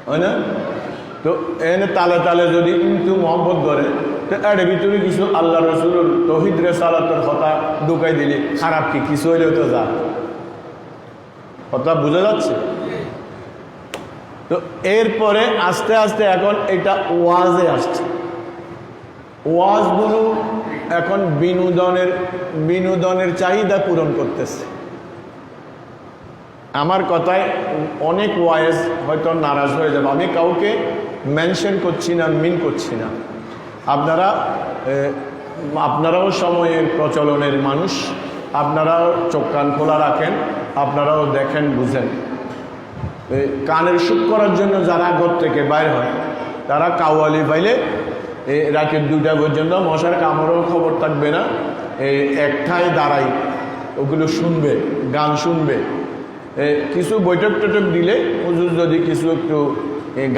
হয় না? তো এনে তালে তালে যদি কিন্তু মহব্বত করে, তো এর ভিতরে কিছু আল্লাহ রসুলের তৌহিদ রিসালাতের কথা ঢুকাই দিলে খারাপ কি কিছু হইলেও তো যা কথা বোঝা যাচ্ছে। তো এরপরে আস্তে আস্তে এখন এটা ওয়াজে আসছে। ওয়াজগুলো এখন বিনোদনের চাহিদা পূরণ করতেছে। আমার কথায় অনেক ওয়াইজ হয়তো নারাজ হয়ে যাবে, আমি কাউকে মেনশন করছি না, মিন করছি না। আপনারাও সময়ের প্রচলনের মানুষ, আপনারাও চোখ কান খোলা রাখেন, আপনারাও দেখেন বুঝেন। কানের সুখ করার জন্য যারা ঘর থেকে বাইর হয় তারা কাওয়ালি পাইলে রাতের 2টা পর্যন্ত মশার কামড়েও খবর থাকবে না, একটাই দাঁড়াই ওগুলো শুনবে, গান শুনবে। কিছু বৈঠক টৈঠক দিলে হুজুর যদি কিছু একটু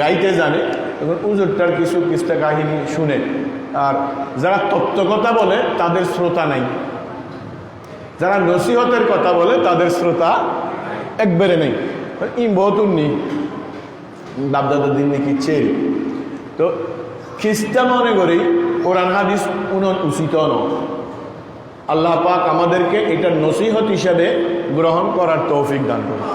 গাইতে জানে তখন হুজুরটার কিছু কিস্তা কাহিনী শুনে। আর যারা তত্ত্বকথা বলে তাদের শ্রোতা নাই, যারা নসিহতের কথা বলে তাদের শ্রোতা একবারে নেই। বহুত নেই, বাপদাদার দিন নাকি চেয়ে। তো খ্রিস্টান মনে করি কোরআন হাদিস উচিত নয়। আল্লাহ পাক আমাদেরকে এটা নসিহত হিসাবে গ্রহণ করার তৌফিক দান করুন।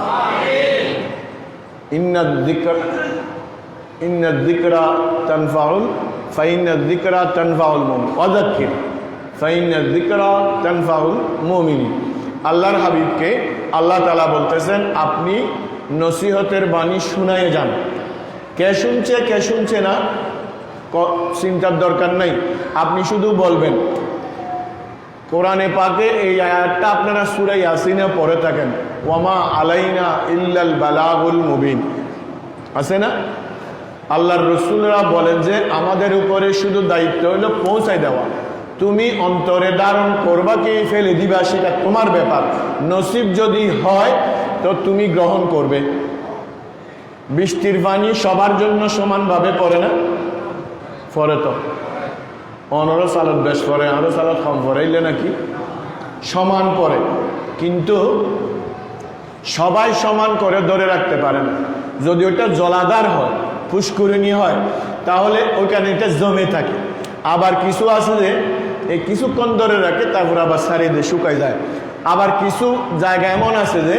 ইন্না যিকরা তানফাউল ফাইন্না যিকরা তানফাউল মুমিন ওয়াযাক্কির ফাইন্না যিকরা তানফাউল মুমিনিন। আল্লাহর হাবিবকে আল্লাহ তাআলা বলতেছেন আপনি নসিহতের বাণী শুনায়ে যান। কে শুনছে না চিন্তার দরকার নাই, আপনি শুধু বলবেন। কোরআনে পাকে এই আয়াতটা আপনারা সূরা ইয়াসিনে পড়ে থাকেন, ওয়ামা আলাইনা ইল্লাল বালাগুল মুবিন, আছে না? আল্লাহর রাসূলরা বলেন যে আমাদের উপরে শুধু দায়িত্ব হলো পৌঁছায় দেওয়া। তুমি অন্তরে ধারণ করবা কি ফেলে দিবা সেটা তোমার ব্যাপার। নসিব যদি হয় তো তুমি গ্রহণ করবে। বৃষ্টির পানি সবার জন্য সমানভাবে পড়ে না? পড়ে তো। 15 সালত বেশ পড়ে, আরো সালত কম পড়াইলে নাকি সমান পড়ে, কিন্তু সবাই সমান করে ধরে রাখতে পারে না। যদি ওটা জলাধার হয়, পুষ্করিণী হয়, তাহলে ওইখানে এটা জমে থাকে। আবার কিছু আছে যে এই কিছুক্ষণ ধরে রাখে, তারপর আবার সারিয়ে দিয়ে শুকাই যায়। আবার কিছু জায়গা এমন আছে যে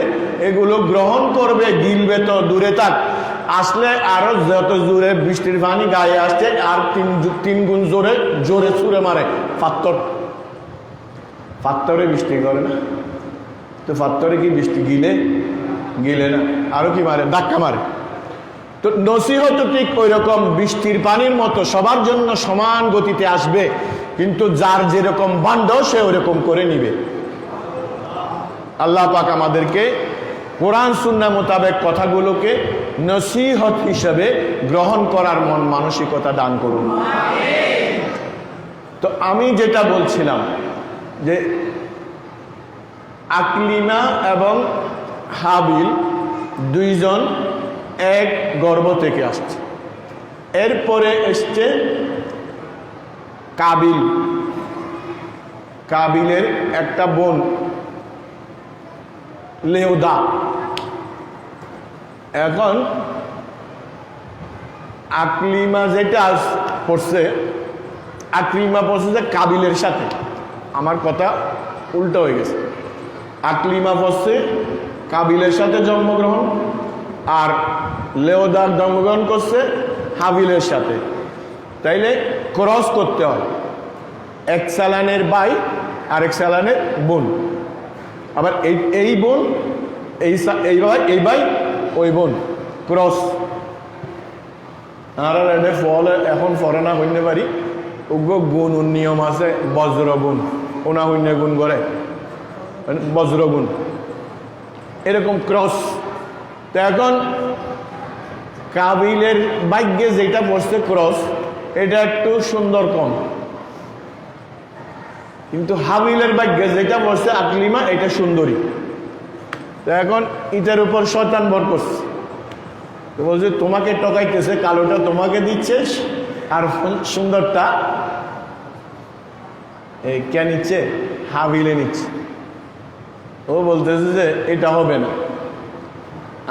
এগুলো গ্রহণ করবে, গিলবে তো দূরে থাক, আসলে আরো যত জোরে বৃষ্টির পানি গায়ে আসছে আর তিন গুণ জোরে ছুঁড়ে মারে। পাত্তরে বৃষ্টি করে না তো, পাত্তরে কি বৃষ্টি গিলে না, আরো কি মারে, ধাক্কা মারে। তো নসিহত ঠিক ওই রকম বৃষ্টির পানির মতো সবার জন্য সমান গতিতে আসবে, কিন্তু যার যেরকম বান্ড সে ওরকম করে নিবে। আল্লাহ পাক আমাদেরকে কোরআন সুন্নাহ মোতাবেক কথাগুলোকে নসিহত হিসেবে গ্রহণ করার মন মানসিকতা দান করুন। তো আমি যেটা বলছিলাম যে আকলিমা এবং হাবিল দুইজন এক গর্ভ থেকে আসছে। এরপরে এসছে কাবিলের একটা বোন লেওদা। এখন আকলিমা যেটা পড়ছে, আকলিমা পড়ছে যে কাবিলের সাথে, আমার কথা উল্টো হয়ে গেছে। আকলিমা পড়ছে কাবিলের সাথে জন্মগ্রহণ, আর লেওদার জন্মগ্রহণ করছে হাবিলের সাথে। তাইলে ক্রস করতে হয়, এক সালানের ভাই আর এক সালানের বোন। আবার এই বোন এই ভাই ওই বোন, ক্রস। আর এটা ফল এখন ফরে না হইতে পারি, ওগো গুণ নিয়ম আছে, বজ্র গুণ ওনা হইনে গুণ করে বজ্র গুণ, এরকম ক্রস। তো এখন কাবিলের ভাগ্যে যেটা পড়ছে ক্রস, এটা একটু সুন্দর কম, কিন্তু হাবিলের ভাগ্যে যেটা পড়ছে আকলিমা, এটা সুন্দরী। তো এখন ইটার উপর শয়তান ভর করছে, তো বলছে তোমাকে টকাইতেছে, কালোটা তোমাকে দিচ্ছে আর সুন্দরটা কে নিচ্ছে, হাবিলে নিচ্ছে। ও বলতেছে যে এটা হবে না,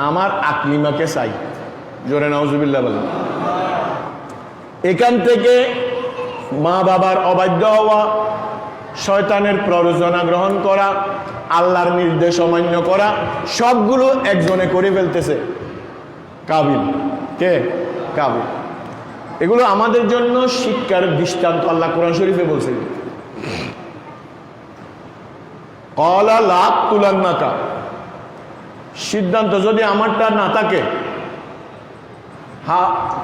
আমার আকলিমাকে চাই। জোরে নাউজুবিল্লাহ বলেন। এখান থেকে মা বাবার অবাধ্য হওয়া, শয়তানের প্ররোচনা গ্রহণ করা, আল্লাহর নির্দেশ অমান্য করা, সবগুলো একজনে করে ফেলতেছে কাবিল। কে? কাবিল। এগুলো আমাদের জন্য শিক্ষার দৃষ্টান্ত আল্লাহ কোরআন শরীফে বলছে। ক্বালা লা আকতুলান্নাকা, সিদ্ধান্ত যদি আমারটা না থাকে,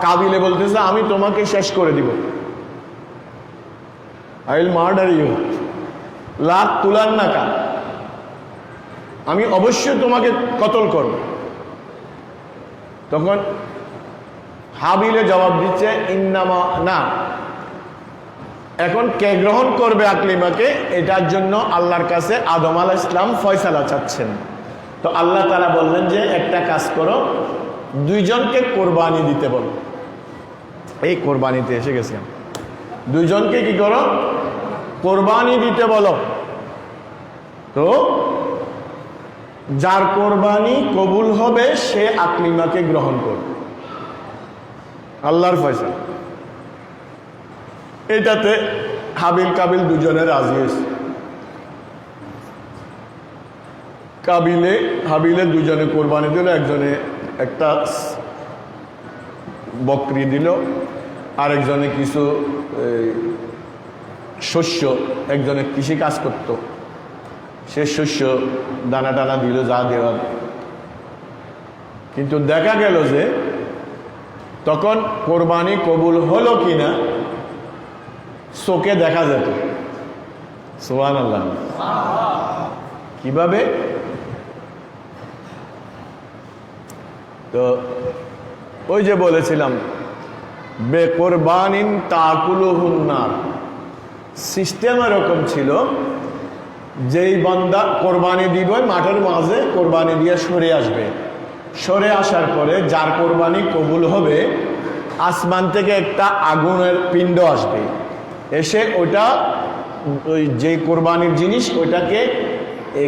কাবিলে বলতেছে আমি তোমাকে শেষ করে দিব, আই উইল মার্ডার ইউ। লা আকতুলান্নাকা, আমি অবশ্যই তোমাকে কতল করব। তখন হাবিলে জবাব দিচ্ছে ইন্নামা, না। এখন কে গ্রহণ করবে আকলিমাকে, এটার জন্য আল্লাহর কাছে আদম আলাইহিস সালাম ফয়সালা চাচ্ছেন। তো আল্লাহ তাআলা বললেন যে একটা কাজ করো, দুইজনকে কোরবানি দিতে বলো। এই কোরবানিতে এসে গেছিলাম, দুইজনকে কি করো? কোরবানি দিতে বলো। তো যার কোরবানি কবুল হবে সে আকলিমাকে গ্রহণ করবে, আল্লাহর ফয়সালা। এটাতে হাবিল কাবিল দুজনে রাজি হয়েছে। হাবিলে দুজনে কোরবানি দিল, একজনে একটা বকরি দিল, আরেকজনে কিছু শস্য, একজনে কৃষি কাজ করত, সে শস্য দানা টানা দিল, যা দেওয়ার। কিন্তু দেখা গেল যে তখন কোরবানি কবুল হলো কিনা চোখে দেখা যেত। সুবহানাল্লাহ। কিভাবে? তো ওই যে বলেছিলাম বেকুরবানিন তাকুলুহুন নার, সিস্টেম এরকম ছিল, যেই বান্দা কোরবানি দিবে মাঠের মাঝে কোরবানি দিয়ে সরে আসবে, সরে আসার পরে যার কোরবানি কবুল হবে আসমান থেকে একটা আগুনের পিণ্ড আসবে, এসে ওটা ওই যে কোরবানির জিনিস ওইটাকে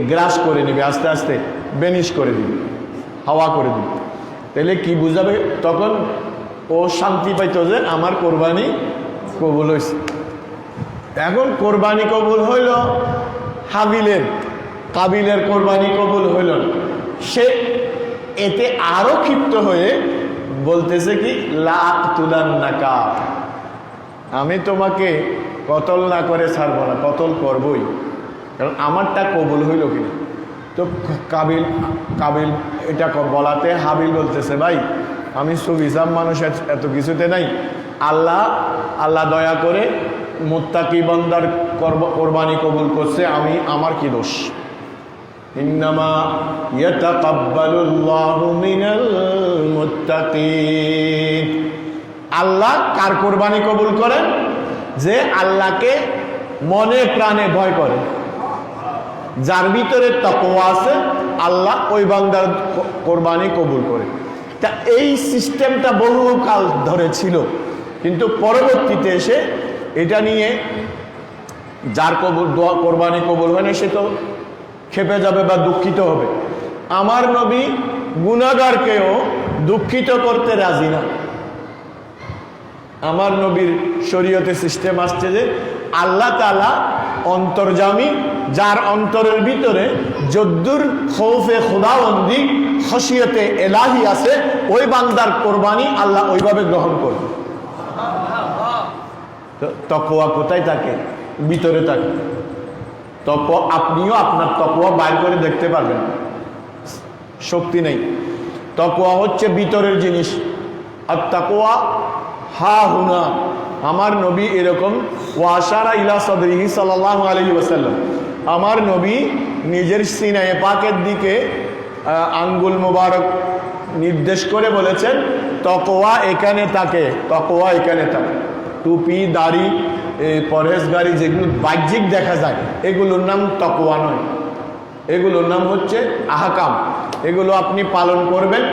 গ্রাস করে নেবে, আস্তে আস্তে বেনিশ করে দিবে, হাওয়া করে দিবে। তাহলে কি বুঝাবে? তখন ও শান্তি পাইত যে আমার কোরবানি কবুল হয়েছে। এখন কোরবানি কবুল হইল হাবিলের, কাবিলের কোরবানি কবুল হইল না। সে এতে আরো ক্ষিপ্ত হয়ে বলতেছে কি লা আকতুলান্নাকা, আমি তোমাকে কতল না করে ছাড়বো না, কতল করবই, কারণ আমারটা কবুল হইল কিনা। তো কাবিল এটা বলাতে হাবিল বলতেছে ভাই আমি সুবিচার মানুষ, এত কিছুতে নাই, আল্লাহ দয়া করে মুত্তাকি বান্দার কোরবানি কবুল করছে, আমার কি দোষ? ইন্নামা ইয়াতাকাব্বালুল্লাহু মিনাল মুত্তাকিন, আল্লাহ কার কোরবানি কবুল করেন? যে আল্লাহকে মনে প্রাণে ভয় করে, যার ভিতরে তাকওয়া আছে, আল্লাহ ওই বান্দার কোরবানি কবুল করে। তা এই সিস্টেমটা বহুকাল ধরে ছিল, কিন্তু পরবর্তীতে এসে এটা নিয়ে যার কোরবানি কবুল হয় না সে তো খেপে যাবে বা দুঃখিত হবে। আমার নবী গুনাহগারকেও দুঃখিত করতে রাজি না। আমার নবীর শরীয়তে সিস্টেম আসছে যে আল্লাহ তাআলা অন্তর্যামী, যার অন্তরের ভিতরে যদ্দুর খৌফে খুদাবন্দি খশিয়তে এলাহি আছে, ওই বান্দার কোরবানি আল্লাহ ওইভাবে গ্রহণ করবে। তাকওয়া কোথায় থাকে? ভিতরে থাকে। তাকওয়া আপনিও আপনার তাকওয়া বাইর করে দেখতে পারবেন, শক্তি নেই। তাকওয়া হচ্ছে ভিতরের জিনিস। আর তাকওয়া হা হুনা, আমার নবী এরকম ওয়াশারা ইলা সাদরিহি সাল্লাল্লাহু আলাইহি ওয়াসাল্লাম, আমার নবী নিজের সিনায়ে পাকের দিকে আঙ্গুল মোবারক নির্দেশ করে বলেছেন তাকওয়া এখানে থাকে, তাকওয়া এখানে থাকে। টুপি দাড়ি পরহেজগারি যেগুলো বাহ্যিক দেখা যায় এগুলোর নাম তাকওয়া নয়, এগুলোর নাম হচ্ছে আহকাম। এগুলো আপনি পালন করবেন,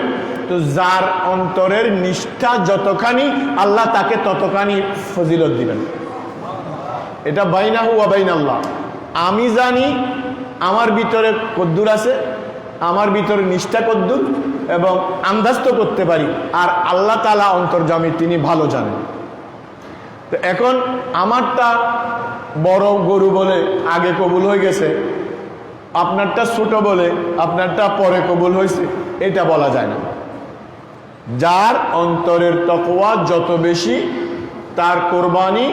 তো যার অন্তরের নিষ্ঠা যতখানি আল্লাহ তাকে ততখানি ফজিলত দিবেন। এটা বাইনাহু ওয়া বাইনাল্লাহ। আমি জানি আমার ভিতরে কদ্দুর আছে, আমার ভিতরে নিষ্ঠা কদ্দুর এবং আন্দাজ তো করতে পারি, আর আল্লাহ তাআলা অন্তর্যামী, তিনি ভালো জানেন। তো এখন আমারটা বড় গরু বলে আগে কবুল হয়ে গেছে, আপনারটা ছোট বলে আপনারটা পরে কবুল হয়েছে, এটা বলা যায় না। যার অন্তরের তাকওয়া যত বেশি, তার কোরবানি,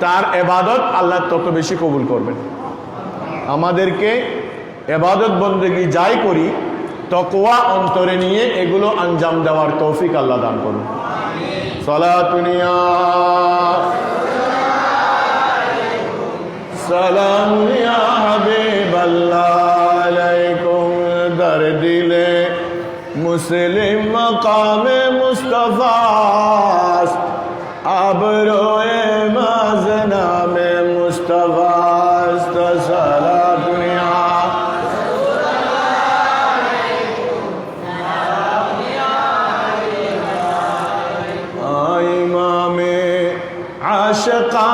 তার ইবাদত আল্লাহ তত বেশি কবুল করবেন। আমাদেরকে ইবাদত বন্দেগী যাই করি, তাকওয়া অন্তরে নিয়ে এগুলো আঞ্জাম দেওয়ার তৌফিক আল্লাহ দান করুন। সালাতুন ইয়া সালাম ইয়া হাবিবাল্লাহ আলাইকুম, দর দিলে মুসলিম মকামে মুস্তাফাস, আবরোয়ে মাজনামে মুস্তাফাস, সালাতুন ইয়া ইমামে আশিকা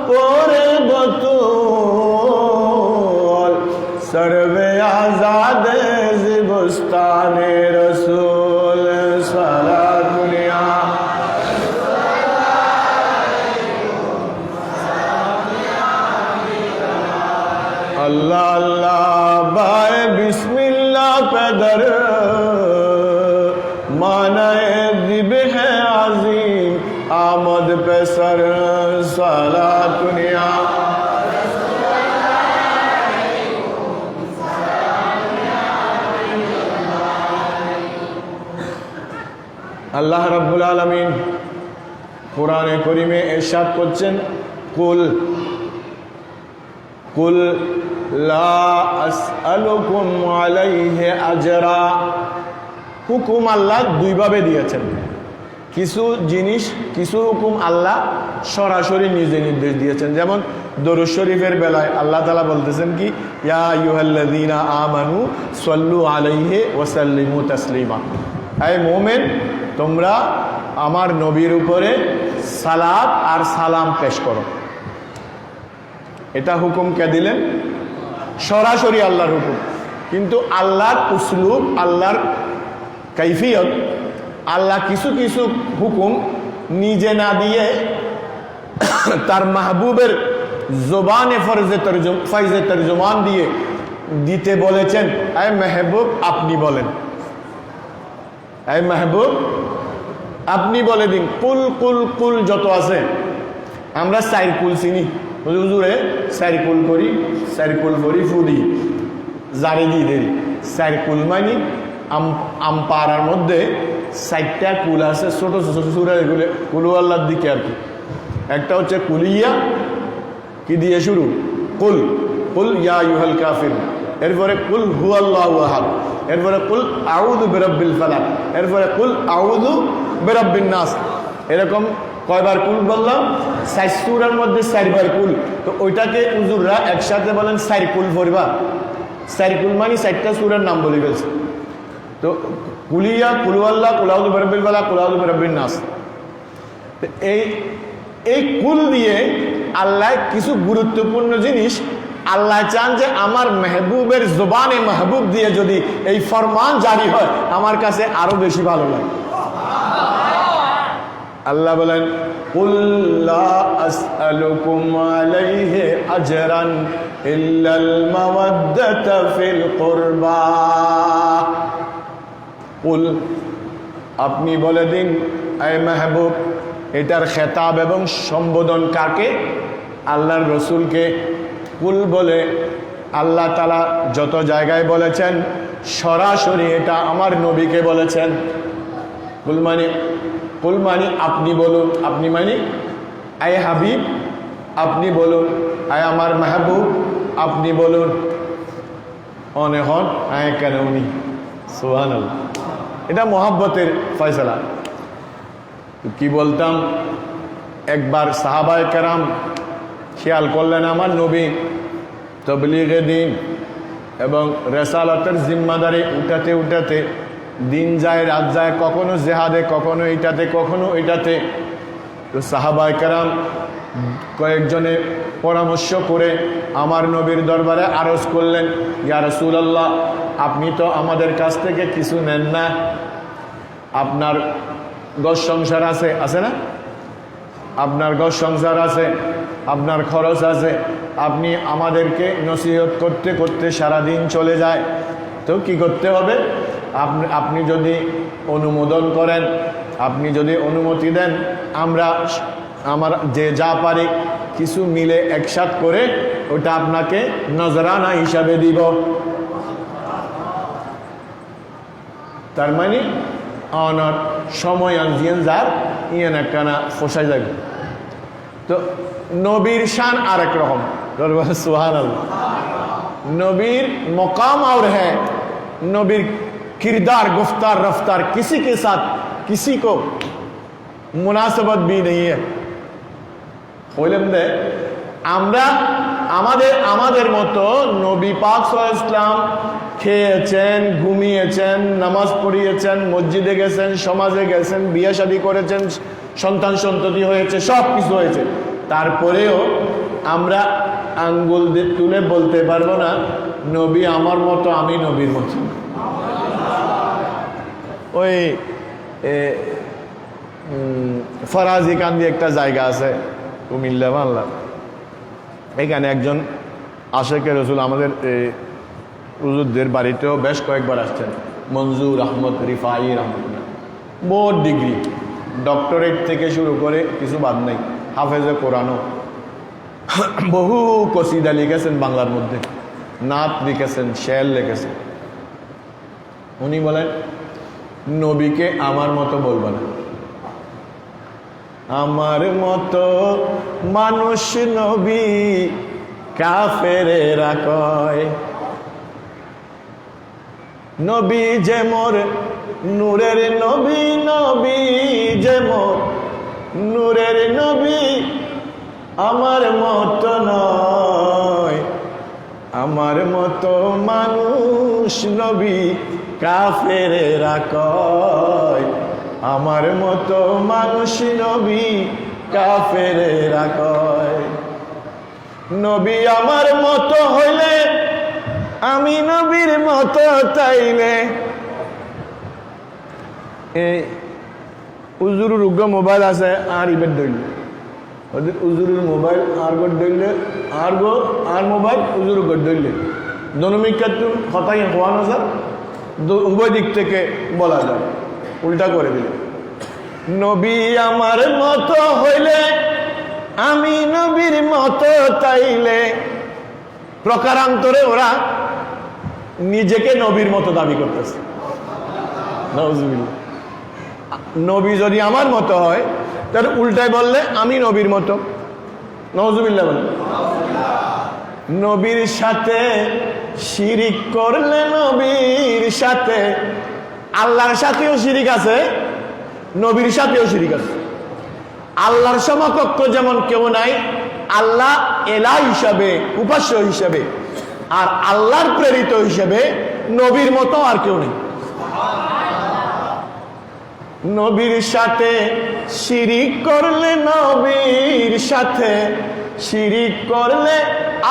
পরে বতুল, সর্বে আজাদে জিবস্তানে রসুল, সালাতুন ইয়া अल्लाह अल्लाह बाए बिस्मिल्लाह पैदर मानाए दिबे है आजीम आमद पे सर, सालातुन या अल्लाह रब्बुल आलमीन कुरान करीमे इरशाद करছেন, कुल कुल ला আসআলুকুম আলাইহি আজরা। হুকুম আল্লাহ দুইভাবে দিয়েছেন। কিছু জিনিস, কিছু হুকুম আল্লাহ সরাসরি নিজে নির্দেশ দিয়েছেন। যেমন দরুদ শরীফের বেলায় আল্লাহ তাআলা বলতেছেন কি, ইয়া আইয়ুহাল্লাযীনা আমানু সাল্লু আলাইহি ওয়া সাল্লিমু তাসলিমা। হে মুমিন, তোমরা আমার নবীর উপরে সালাত আর সালাম পেশ করো। এটা হুকুম কে দিলেন? সরাসরি আল্লাহর হুকুম। কিন্তু আল্লাহর উসলুব, আল্লাহর কাইফিয়ত, আল্লাহ কিছু কিছু হুকুম নিজে না দিয়ে তার মাহবুবের জবানে ফাইজে তরজমান দিয়ে দিতে বলেছেন। আয় মেহবুব আপনি বলেন, আয় মেহবুব আপনি বলে দিন। কুল কুল কুল যত আছে, আমরা সাইকুল চিনি, হুজুরে সাইকুল করি, সাইকুল করি ফুদি জারি দিয়ে দেরি। সাইকুল মানে আমপাড়ার মধ্যে 4টা কুল আছে, ছোট ছোট সুরা, এগুলো কুলু আল্লাহর দিকে আর কি। একটা হচ্ছে কুলিয়া, কি দিয়ে শুরু? কুল কুল ইয়া আইয়ুহাল কাফিরুন, এরপরে কুল হুয়াল্লাহু আহাদ, এরপরে কুল আউযু বিরাব্বিল ফালাক, এরপরে কুল আউযু বিরাব্বিন নাস। এরকম কয়বার কুল বললাম? 4 সূরার মধ্যে 4 বার কুল। তো ওইটাকে হুজুররা একসাথে বলেন 4 কুল পড়বা। 4 কুল মানে 4টা সূরার নাম বলে ফেলছে। তো কুলিয়া, কুল আল্লাহ, কুল আউযু বিরাব্বিল ফালাক, কুল আউযু বিরাব্বিন নাস। এই কুল দিয়ে আল্লাহ কিছু গুরুত্বপূর্ণ জিনিস আল্লাহ চান যে আমার মেহবুবের জবানে মাহবুব দিয়ে যদি এই ফরমান জারি হয়, আমার কাছে আরো বেশি ভালো লাগে। আল্লাহ বলেন, কুল লা আসআলুকুম আলাইহি আজরান ইল্লাল মাওয়াদ্দাতা ফিল কুরবা। কুল আপনি বলে দিন, হে মাহবুব, এটার খেতাব এবং সম্বোধন কাকে? আল্লাহর রসুলকে কুল বলে আল্লাহ তাআলা যত জায়গায় বলেছেন, সরাসরি এটা আমার নবীকে বলেছেন। কুল মানে আপনি বলুন, আপনি মানে আয় হাবিব আপনি বলুন, আয় আমার মাহবুব আপনি বলুন। অনে হন আয় কেন উনি, সুবহানাল্লাহ। এটা মোহাব্বতের ফয়সালা। কি বলতাম, একবার সাহাবায়ে কেরাম খেয়াল করলেন আমার নবী তবলিগে দিন এবং রেসালাতের জিম্মাদারি উঠাতে উঠাতে দিন যায় রাত যায়, কখনো জেহাদে, কখনো এইটাতে, কখনো ওইটাতে। তো সাহাবায়ে কেরাম কয়েকজনে পরামর্শ করে আমার নবীর দরবারে আরজ করলেন, ইয়া রাসূলুল্লাহ, আপনি তো আমাদের কাছ থেকে কিছু নেন না, আপনার ঘর সংসার আছে, আছে না? আপনার ঘর সংসার আছে, আপনার খরচ আছে, আপনি আমাদেরকে নসিহত করতে করতে সারাদিন চলে যায়, তো কি করতে হবে? আপনি যদি অনুমোদন করেন, আপনি যদি অনুমতি দেন, আমার যে যা পারি কিছু মিলে একসাথ করে ওটা আপনাকে নজরানা হিসাবে দিব। তার মানে অনার সময় আনজিয়েন যার ইয়েন একখানা ফসাই যাবে। তো নবীর শান আরেক রকম, সুবহানাল্লাহ। नबीर मकाम और है, नबीर किरदार गुफ्तार रफ्तार किसी के साथ किसी को मुनासबत भी नहीं है। বললেন যে আমরা আমাদের মতো নবী পাক সাল্লাল্লাহু আলাইহি ওয়াসাল্লাম খেয়েছেন, ঘুমিয়েছেন, নামাজ পড়িয়েছেন, মসজিদে গেছেন, সমাজে গেছেন, বিয়ে শাদী করেছেন, সন্তান সন্ততি হয়েছে, সব কিছু হয়েছে, তারপরেও আমরা আঙ্গুল দিয়ে তুলে বলতে পারবো না নবী আমার মতো, আমি নবীর মতো। ওই ফরাজি কান্দি একটা জায়গা আছে কুমিল্লা বাংলা, এখানে একজন আশেকে রসুল আমাদের হুজুরদের বাড়িতেও বেশ কয়েকবার আসছেন, মঞ্জুর আহমদ রিফাই রহমতুল্লাহ, বহু ডিগ্রি, ডক্টরেট থেকে শুরু করে কিছু বাদ নেই, হাফেজে কোরআনও, বহু কসিদা লিখেছেন বাংলার মধ্যে, নাত লিখেছেন, শের লিখেছেন। উনি বলেন নবীকে আমার মতো বলবো না, আমার মতো মানুষ নবী কাফেরেরা কয়, নবী যে মোর নূরের নবী, নবী যে মোর নূরের নবী, আমার মতো নয়, আমার মতো মানুষ নবী কাফেরেরা কয়, আমার মতো মানুষ নবী কাফেরেরা কয়। নবী আমার মতো হইলে আমি নবীর মতো তাইলে। এই উজুরুর উগ্র মোবাইল আছে আর ইবের দইল, ওদের উজুরুর মোবাইল আর গড় দইলে আর মোবাইল উজুর গড় দইলে জনমিকাতুন হতাই হওয়ানো স্যার উভয় দিক থেকে বলা যায়, উল্টা করে দিলে। নবী আমার মতো হইলে আমি নবীর মতো তাইলে, প্রকারান্তরে ওরা নিজেকে নবীর মতো দাবি করতেছে। নাউজুবিল্লাহ। নবী যদি আমার মতো হয় তাহলে উল্টায় বললে আমি নবীর মতো। নাউজুবিল্লাহ বলে। নবীর সাথে শিরিক করলে, নবীর সাথে, আল্লাহর সাথেও শিরিক আছে, নবীর সাথেও শিরিক আছে। আল্লাহর সমকক্ষ যেমন কেউ নাই, আল্লাহ এলা হিসাবে, উপাস্য হিসাবে, আর আল্লাহর প্রেরিত হিসাবে নবীর মতো আর কেউ নেই। নবীর সাথে শিরিক করলে, নবীর সাথে শিরিক করলে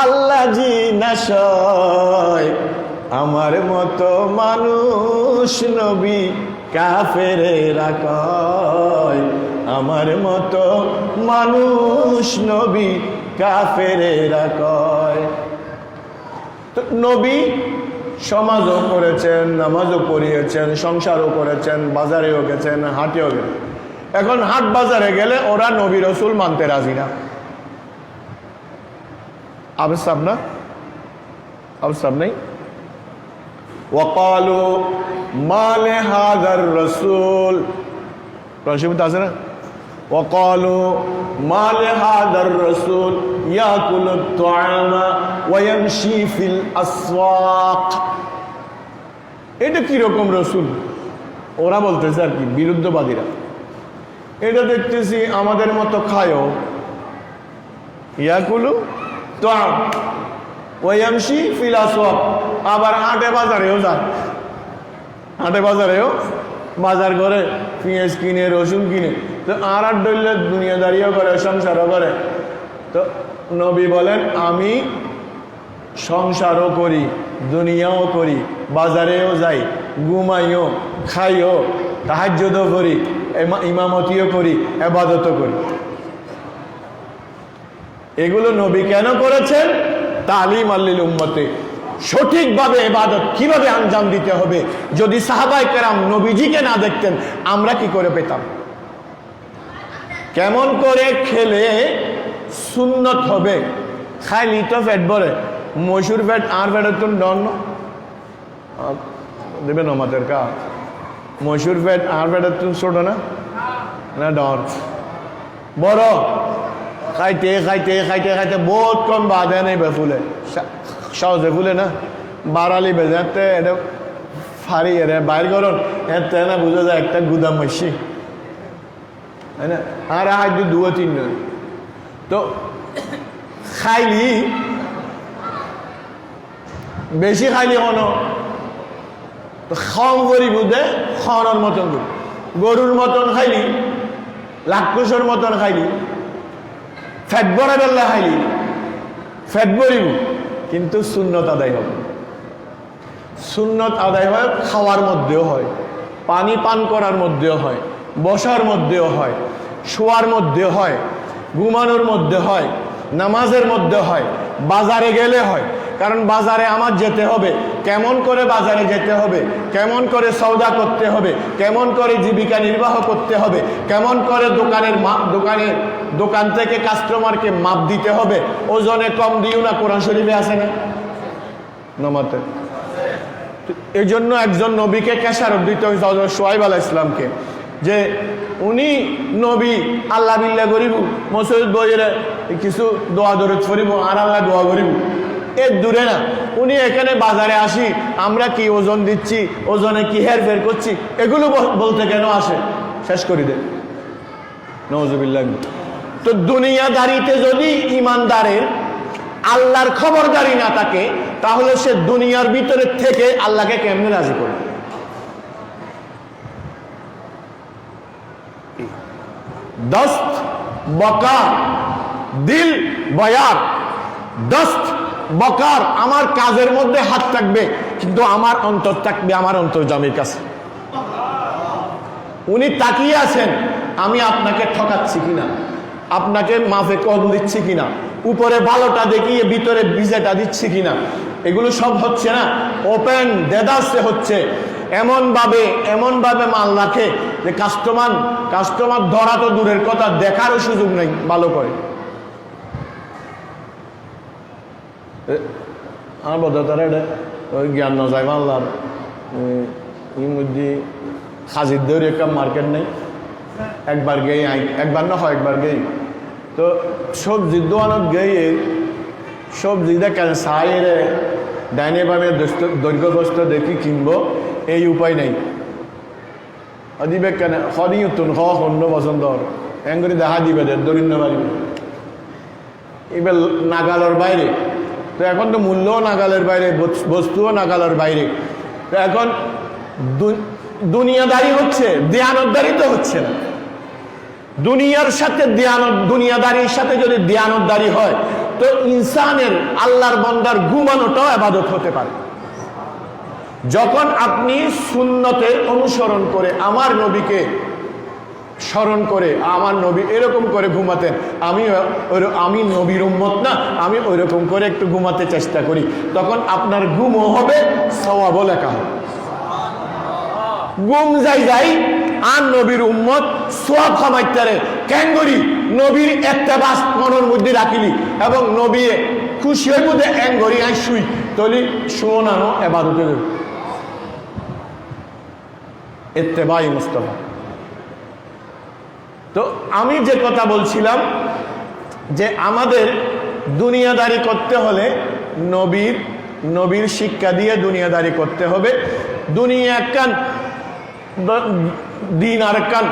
আল্লাহ জি নাশয়, আমার মতো মানুষ নবী কাফেরেরা কয়, আমার মতো মানুষ নবী কাফেরেরা কয়। তো নবী সমাজও করেছেন, নামাজও পড়িয়েছেন, সংসারও করেছেন, বাজারেও গেছেন, হাটেও গেছেন। এখন হাট বাজারে গেলে ওরা নবী রসুল মানতে রাজি না। আবসাব না, আবসাব নেই। ওয়াকালু মা লিহাযার রাসূল, রসুল আছে না, ওয়াকালু মা লিহাযার রাসূল ইয়াকুলুত তুআমা ওয়া ইয়ামশি ফিল আসওয়াক। এটা কি রকম রসুল? ওরা বলতেছে আর কি, বিরুদ্ধবাদীরা, এটা দেখতেছি আমাদের মতো খায়ও, ইয়াকুলু তুআম ওয়া ইয়ামশি ফিল আসওয়াক, আবার হাটে বাজারেও যায়, হাটে বাজারেও বাজার করে পেঁয়াজ কিনে রসুন কিনে, তো আর ডইলে দুনিয়াদারিও করে সংসারও করে। তো নবী বলেন আমি সংসারও করি, দুনিয়াও করি, বাজারেও যাই, ঘুমাইও, খাইও, তাহাজ্জুদও করি, ইমামতিও করি, ইবাদতও করি। এগুলো নবী কেন করেছেন? তালিম আল্লিল উম্মতে, সঠিকভাবে ইবাদত কিভাবে আঞ্জাম দিতে হবে। যদি সাহাবায়ে কেরাম নবীজিকে না দেখতেন আমরা কি করে পেতাম? কেমন করে খেলে সুন্নত হবে? খাইলি তো পেট ভরে, মসুর পেট আর পেটের তো ডন দেবেন আমাদের কা মসুর পেট আর পেটের তো ছোট না, না ডর বড়। খাইতে খাইতে খাইতে খাইতে বহুত কম বাঁধে নেই ফুলে, সহজে ফুলে না, বাড়ালি বেজাতে এটা ফারি এরে বাইর করুন এতে না বুঝা যায় একটা গুদাম মাসি, তাই না? আর হয়তো দুও তিনজন তো খাইলি বেশি খাইলি কোনো তো খাওয়া করি বুঝে খাওয়ানোর মতন করি, গরুর মতন খাইলি, লাক্ষসর মতন খাইলি, ফ্যাট ভরা বেলা খাইলি, ফ্যাট ভরিব, কিন্তু সুন্নত আদায় হবে। সুন্নত আদায় হয় খাওয়ার মধ্যেও হয়, পানি পান করার মধ্যেও হয়, বসার মধ্যেও হয়, শোয়ার মধ্যে হয়, ঘুমানোর মধ্যে হয়, নামাজের মধ্যে হয়, বাজারে গেলে হয়। কারণ বাজারে আমার যেতে হবে, কেমন করে বাজারে যেতে হবে, কেমন করে সওদা করতে হবে, কেমন করে জীবিকা নির্বাহ করতে হবে, কেমন করে দোকান থেকে কাস্টমারকে মাপ দিতে হবে। ওজনে কম দিও না, কোরআন শরীফে আছে না নমাতে। এই জন্য একজন নবীকে কেশারত দিতে হয়েছে হযরত শুআয়ব আলাইহিস সালামকে, যে উনি নবী আল্লাহ বিল্লাহ করিব, মসজিদ বইরে কিছু দোয়া দরুদ করিব আর আল্লাহ দোয়া করিব, এর দূরে না। উনি এখানে বাজারে আসি, আমরা কি ওজন দিচ্ছি, ওজনে কি হেরফের করছি, এগুলো বলতে কেন আসে? শেষ করি দে নওয়াজুবিল্লাহ। তো দুনিয়াদারিতে যদি ইমানদারের আল্লাহর খবরদারি না থাকে, তাহলে সে দুনিয়ার ভিতরে থেকে আল্লাহকে কেমনে রাজি করে? দস্ত বকার দিল বয়ার, দস্ত বকার আমার কাজের মধ্যে হাত থাকবে, কিন্তু আমার অন্তর থাকবে আমার অন্তর্যামীর কাছে। উনি তাকিয়ে আছেন আমি আপনাকে ঠকাচ্ছি কিনা, আপনাকে মাফে কম দিচ্ছি কিনা, উপরে ভালোটা দেখিয়ে ভিতরে বিজেটা দিচ্ছি কিনা। এগুলো সব হচ্ছে না, ওপেন দেদাসে হচ্ছে। এমন ভাবে মাল রাখে যে কাস্টমার ধরা তো দূরের কথা, দেখারও সুযোগ নেই ভালো করে। আমার বদ্ধতারা এটা ওই জ্ঞান ন যায় আল্লাহর এর মধ্যে হাজির দৌড়ে একটা মার্কেট নেই, একবার গেই একবার না হয় একবার গেই তো সবজির দোকানত গিয়ে সবজি দেখেন সাইরে ডাইনে বামে দৈর্ঘ্যগ্রস্ত দেখি কিনবো, এই উপায় নেই। দিবে কেন সদি উত্তন খন্ড পছন্দ এঙ্গুরি দেখা দিবে দরিদ্র বাড়ি এবার নাগালের বাইরে। তো এখন তো মূল্যও নাগালের বাইরে, বস্তুও নাগালের বাইরে। তো এখন দুনিয়াদারি হচ্ছে, দেয়ানতদারি তো হচ্ছে না। দুনিয়ার সাথে দুনিয়াদারির সাথে যদি দেয়ানতদারি হয়, তো ইনসানের আল্লাহর বান্দার ঘুমানোটাও ইবাদত হতে পারে। যখন আপনি সুন্নতের অনুসরণ করে আমার নবীকে স্মরণ করে, আমার নবী এরকম করে ঘুমাতেন, আমি নবীর উম্মত না, আমি ওই রকম করে একটু ঘুমাতে চেষ্টা করি, তখন আপনার ঘুমও হবে, সওয়াবও লেখা হবে। ঘুম যাই আর নবীর উম্মত সওয়াব কামাইতারে কেন করি? নবীর ইত্তেবাস মনের মধ্যে রাখিলি এবং নবী খুশি হইব যে এন করি আই শুই, তলি শোনানো ইবাদতে দেব। ইত্তেবাই মুস্তাফা। তো আমি যে কথা বলছিলাম যে আমাদের দুনিয়াদারি করতে হলে নবীর শিক্ষা দিয়ে দুনিয়াদারি করতে হবে। দুনিয়া একখান, দিন আর একখান,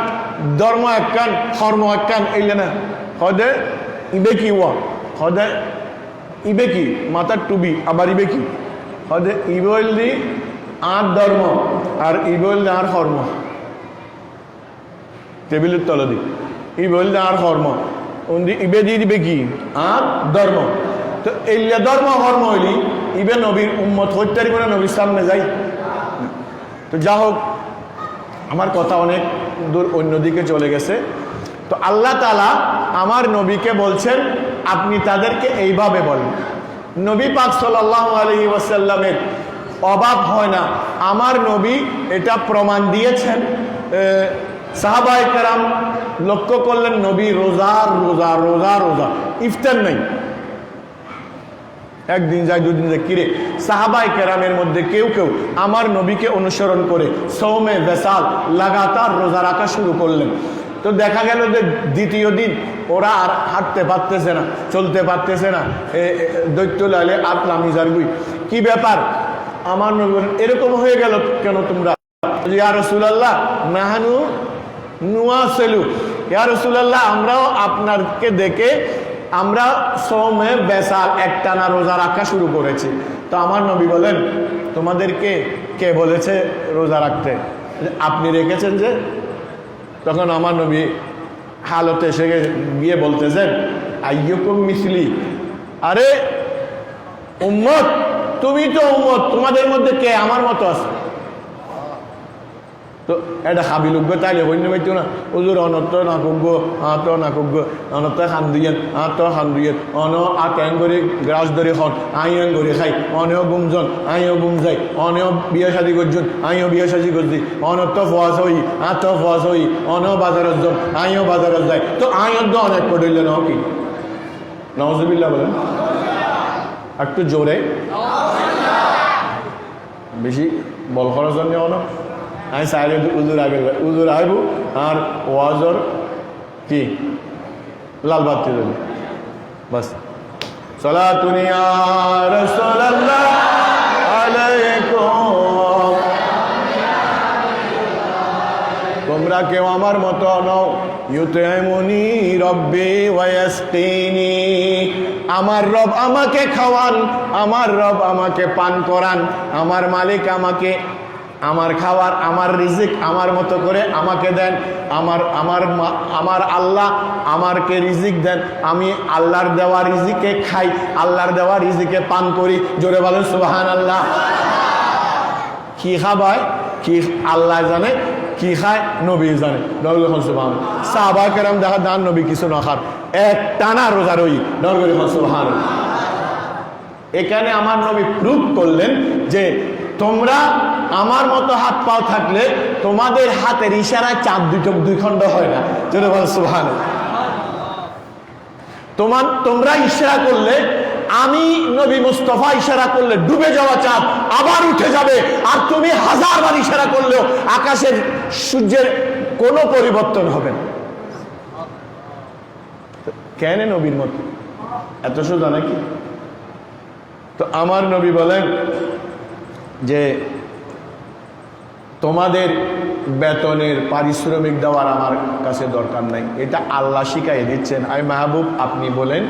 ধর্ম একখান, কর্ম একখান, এইলে না হদে ইবে কি ওয়া হদে ইবে কি মাথার টুবি, আবার ইবে কি হদে ইবলদি আর ধর্ম আর ইবলদি আর কর্ম, টেবিলের তলে দি ই বললে আর কর্ম ইবে দিয়ে দিবে কি আর ধর্ম তো এইলে ধর্ম কর্ম হইলি ইবে নবীর উম্মত হত্যারি করে নবীর সামনে যাই তো যা হোক আমার কথা অনেক দূর অন্যদিকে চলে গেছে তো আল্লাহ তাআলা আমার নবীকে বলছেন আপনি তাদেরকে এইভাবে বলেন নবী পাক সাল্লাল্লাহু আলাইহি ওয়াসাল্লামের অভাব হয় না আমার নবী এটা প্রমাণ দিয়েছেন সাহাবায়ে কেরাম লক্ষ্য করলেন নবী রোজা রোজা রোজা রোজা ইফতার নেই একদিন যায় দুদিন যায় কিরে সাহাবায়ে কেরামের মধ্যে কেউ কেউ আমার নবীকে অনুসরণ করে সৌমে বেসাল লাগাতার রোজা রাখা শুরু করলেন তো দেখা গেল যে দ্বিতীয় দিন ওরা আর হাঁটতে পারতেছে না চলতে পারতেছে না দৈত্য লালে আতলামি জারগুই কি ব্যাপার আমার নবী এরকম হয়ে গেল কেন তোমরা ইয়া রাসূলুল্লাহ নাহানু নুয়াসিলু ইয়া রাসূলুল্লাহ আমরাও আপনাকে দেখে আমরা সৌমে বেসাল একটানা রোজা রাখা শুরু করেছি তো আমার নবী বলেন তোমাদেরকে কে বলেছে রোজা রাখতে আপনি রেখেছেন যে তখন আমার নবী হালতে এসে গিয়ে বলতেছেন আইয়ুকুম মিসলি আরে উম্মত তুমি তো উম্মত তোমাদের মধ্যে কে আমার মতো আছে তো এটা হাবি লোক তাইলে বন্য পাইতো না ওজোর অনত না কুগ্য আত না কুগ্য অনত খান দুইয়েন আত খান দুইয়েন অন আতন করে গ্রাস ধরে হন আইন করে খাই অনেও গুমজন আইও গুম যাই অনেও বিয়ে শাদি করছুন আইও বিয়ে শাদি করছি অনত ফোয়াশ হই আত ফোয়াশ হই অন বাজারত জন আইও বাজারত যায় তো আইন তো অনেক পড়লে নাও কি নওয়াজুবিল্লাহ বলেন একটু জোরে বেশি বল করার জন্য অন আমি সাইডে উজুর আগে উজুর আইব আর ওয়াজর কি লাল বাতি দেবে বাস সালাতুন ইয়া রাসূলুল্লাহ আলাইকুম তোমরা কেউ আমার মতো নও ইউতিমুনি রব্বি ওয়া ইয়াসকিনি আমার রব আমাকে খাওয়ান আমার রব আমাকে পান করান আমার মালিক আমাকে আমার খাওয়ার আমার রিজিক আমার মতো করে আমাকে দেন আমার আল্লাহ আমাকে রিজিক দেন আমি আল্লাহর দেওয়া রিজিকে খাই আল্লাহর দেওয়া রিজিকে পান করি জোরে বলেন সুবহানাল্লাহ কি খাবায় কি আল্লাহ জানে কি খায় নবী জানে নবী সুবহানাল্লাহ সাহাবা কেরাম দেখা দান নবী কিছু না খান এক টানা রোজা রই নবী সুবহানাল্লাহ এখানে আমার নবী প্রুফ করলেন যে তোমরা আমার মতো হাত পাও থাকলে তোমাদের হাতের ইশারায় চাঁদ দুই খণ্ড হয় না জোরে বল সুবহানাল্লাহ তোমরা ইশারা করলে আমি নবী মুস্তাফা ইশারা করলে ডুবে যাওয়া চাঁদ আবার উঠে যাবে আর তুমি হাজারবার ইশারা করলেও আকাশের সূর্যের কোনো পরিবর্তন হবে না কেন নবীর মতো এত সোজা নাকি তো আমার নবী বলেন যে তোমাদের বেতনের পারিশ্রমিক দেওয়ার আমার কাছে দরকার নাই এটা আল্লাহ শিখাই দিচ্ছেন আই মাহবুব আপনি বলেন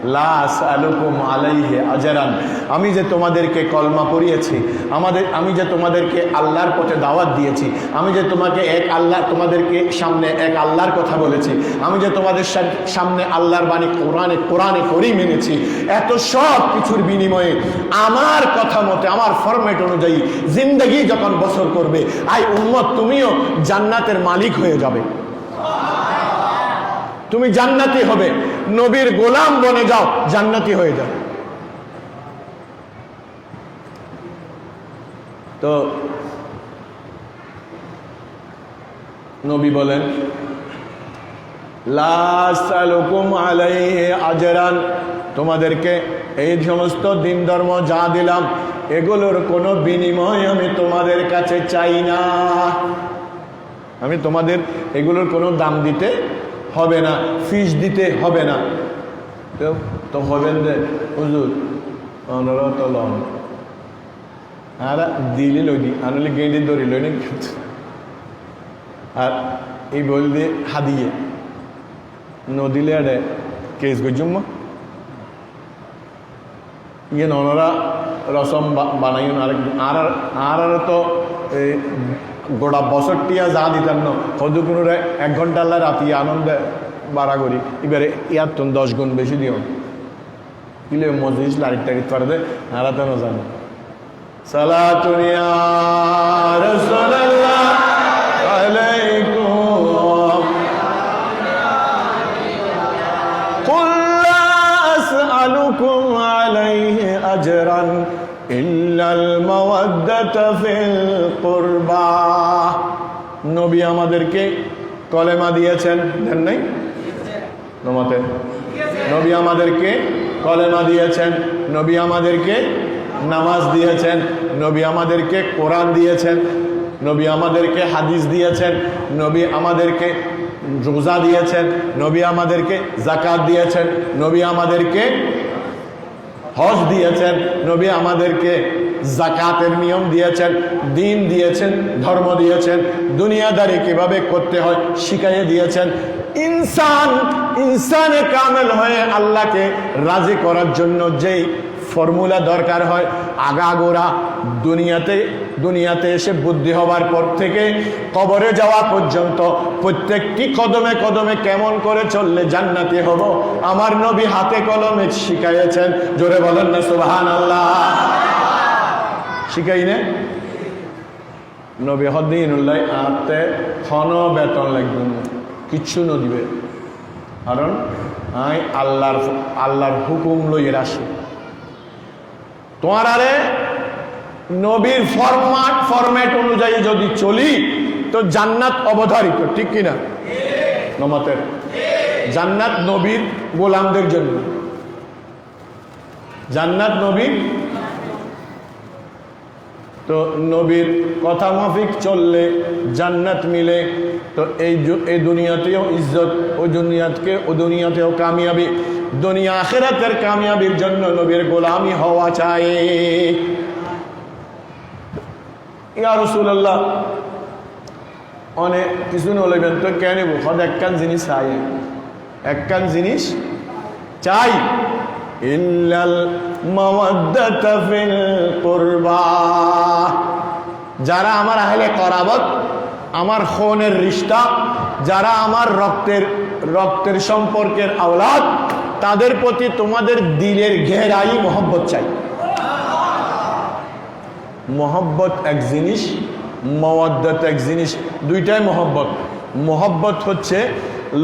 লা আসআলুকুম আলাইহি আজরান আমি যে তোমাদেরকে কলমা পড়িয়েছি আমি যে তোমাদেরকে আল্লাহর পথে দাওয়াত দিয়েছি আমি যে তোমাদেরকে সামনে এক আল্লাহর কথা বলেছি আমি যে তোমাদের সামনে আল্লাহর বাণী কোরআনে করিম এনেছি এত সব কিছুর বিনিময়ে আমার কথা মতে আমার ফরম্যাট অনুযায়ী জিন্দেগি যখন বছর করবে আই উম্মত তুমিও জান্নাতের মালিক হয়ে যাবে তুমি জান্নাতি হবে নবীর গোলাম বনে যাও জান্নাতি হয়ে যাও তো নবী বলেন লা আসআলুকুম আলাইহি আজরান তোমাদেরকে এই সমস্ত দিন ধর্ম যা দিলাম এগুলোর কোনো বিনিময় আমি তোমাদের কাছে চাই না আমি তোমাদের এগুলোর কোনো দাম দিতে হবে না ফিস দিতে হবে না তো হবেন যে হুজুর অনরত লন আর দিলি লইনি আনলি গেঁড়ি দড়ি লইনি আর এই বল দিয়ে হাদিয়ে নদিলে আরে কেস গজুম ইয়ে ননরা রসম বানাইন আর তো গোটা বছরটিয়া যা দিতাম না হয়তো কোনো 1 ঘন্টা আল্লাহ রাতি আনন্দে বাড়া করি এবারে ইয়ার তো 10 গুণ বেশি দিও কিলে মজলিস লাইট টাইট পারে দে আরা তো না জানো সালাতুন ইয়া রাসূলুল্লাহ আলাইকুম কুল লা আসআলুকুম আলাইহি আজরান ইল্লাল মাওয়াদ্দাতা ফিল কুরবা। নবী আমাদেরকে কলেমা দিয়েছেন, দেন নাই? নমাতে নবী আমাদেরকে কলেমা দিয়েছেন, নবী আমাদেরকে নামাজ দিয়েছেন, নবী আমাদেরকে কোরআন দিয়েছেন, নবী আমাদেরকে হাদিস দিয়েছেন, নবী আমাদেরকে রোজা দিয়েছেন, নবী আমাদেরকে যাকাত দিয়েছেন, নবী আমাদেরকে হজ দিয়েছেন, নবী আমাদেরকে যাকাতের নিয়ম দিয়েছেন, দিন দিয়েছেন, ধর্ম দিয়েছেন, দুনিয়াদারি কিভাবে করতে হয় শিখাইয়ে দিয়েছেন। ইনসানে কামেল হয়ে আল্লাহকে রাজি করার জন্য যেই ফর্মুলা দরকার হয় আগাগোড়া দুনিয়াতে এসে বুদ্ধি হবার পর থেকে কবরে যাওয়া পর্যন্ত প্রত্যেকটি কদমে কদমে কেমন করে চললে জান্নাতি হব আমার নবী হাতে কলমে শিখাইয়েছেন। জোরে বলেন না সুবহানাল্লাহ। শিখাই না নবী হদ্দিনুল্লাহ আতে খন বেতন লাগবে কিচ্ছু ন দিবে, কারণ আমি আল্লাহর হুকুম লইয়ে আসি। তোমার আরে নবীর ফরম্যাট অনুযায়ী যদি চলি তো জান্নাত অবধারিত, ঠিক কিনা? নমাতের জান্নাত নবীর গোলামদের জন্য, জান্নাত নবীর। তো নবীর কথা মাফিক চললে জান্নাত মিলে, তো এই দুনিয়াতেও ইজ্জত, ওই দুনিয়াতেও কামিয়াবি, দুনিয়া আখিরাতের কামিয়াবির জন্য নবীর গোলামি হওয়া চাই। ইয়া রাসূলুল্লাহ অনেক কিছু নলেবেন তো কেন খদ একখান জিনিস চাই, একখান জিনিস চাই, ইল্লাল মাওয়াদ্দাতা ফিল কুরবা। যারা আমার আহলে করাবত, আমার খুনের রিশতা, যারা আমার রক্তের সম্পর্কের আওলাদ, তাদের প্রতি তোমাদের দিলের গেহরাই মোহব্বত চাই। মোহব্বত এক জিনিস, মাওয়াদ্দাত এক জিনিস, দুইটাই মোহব্বত। মোহব্বত হচ্ছে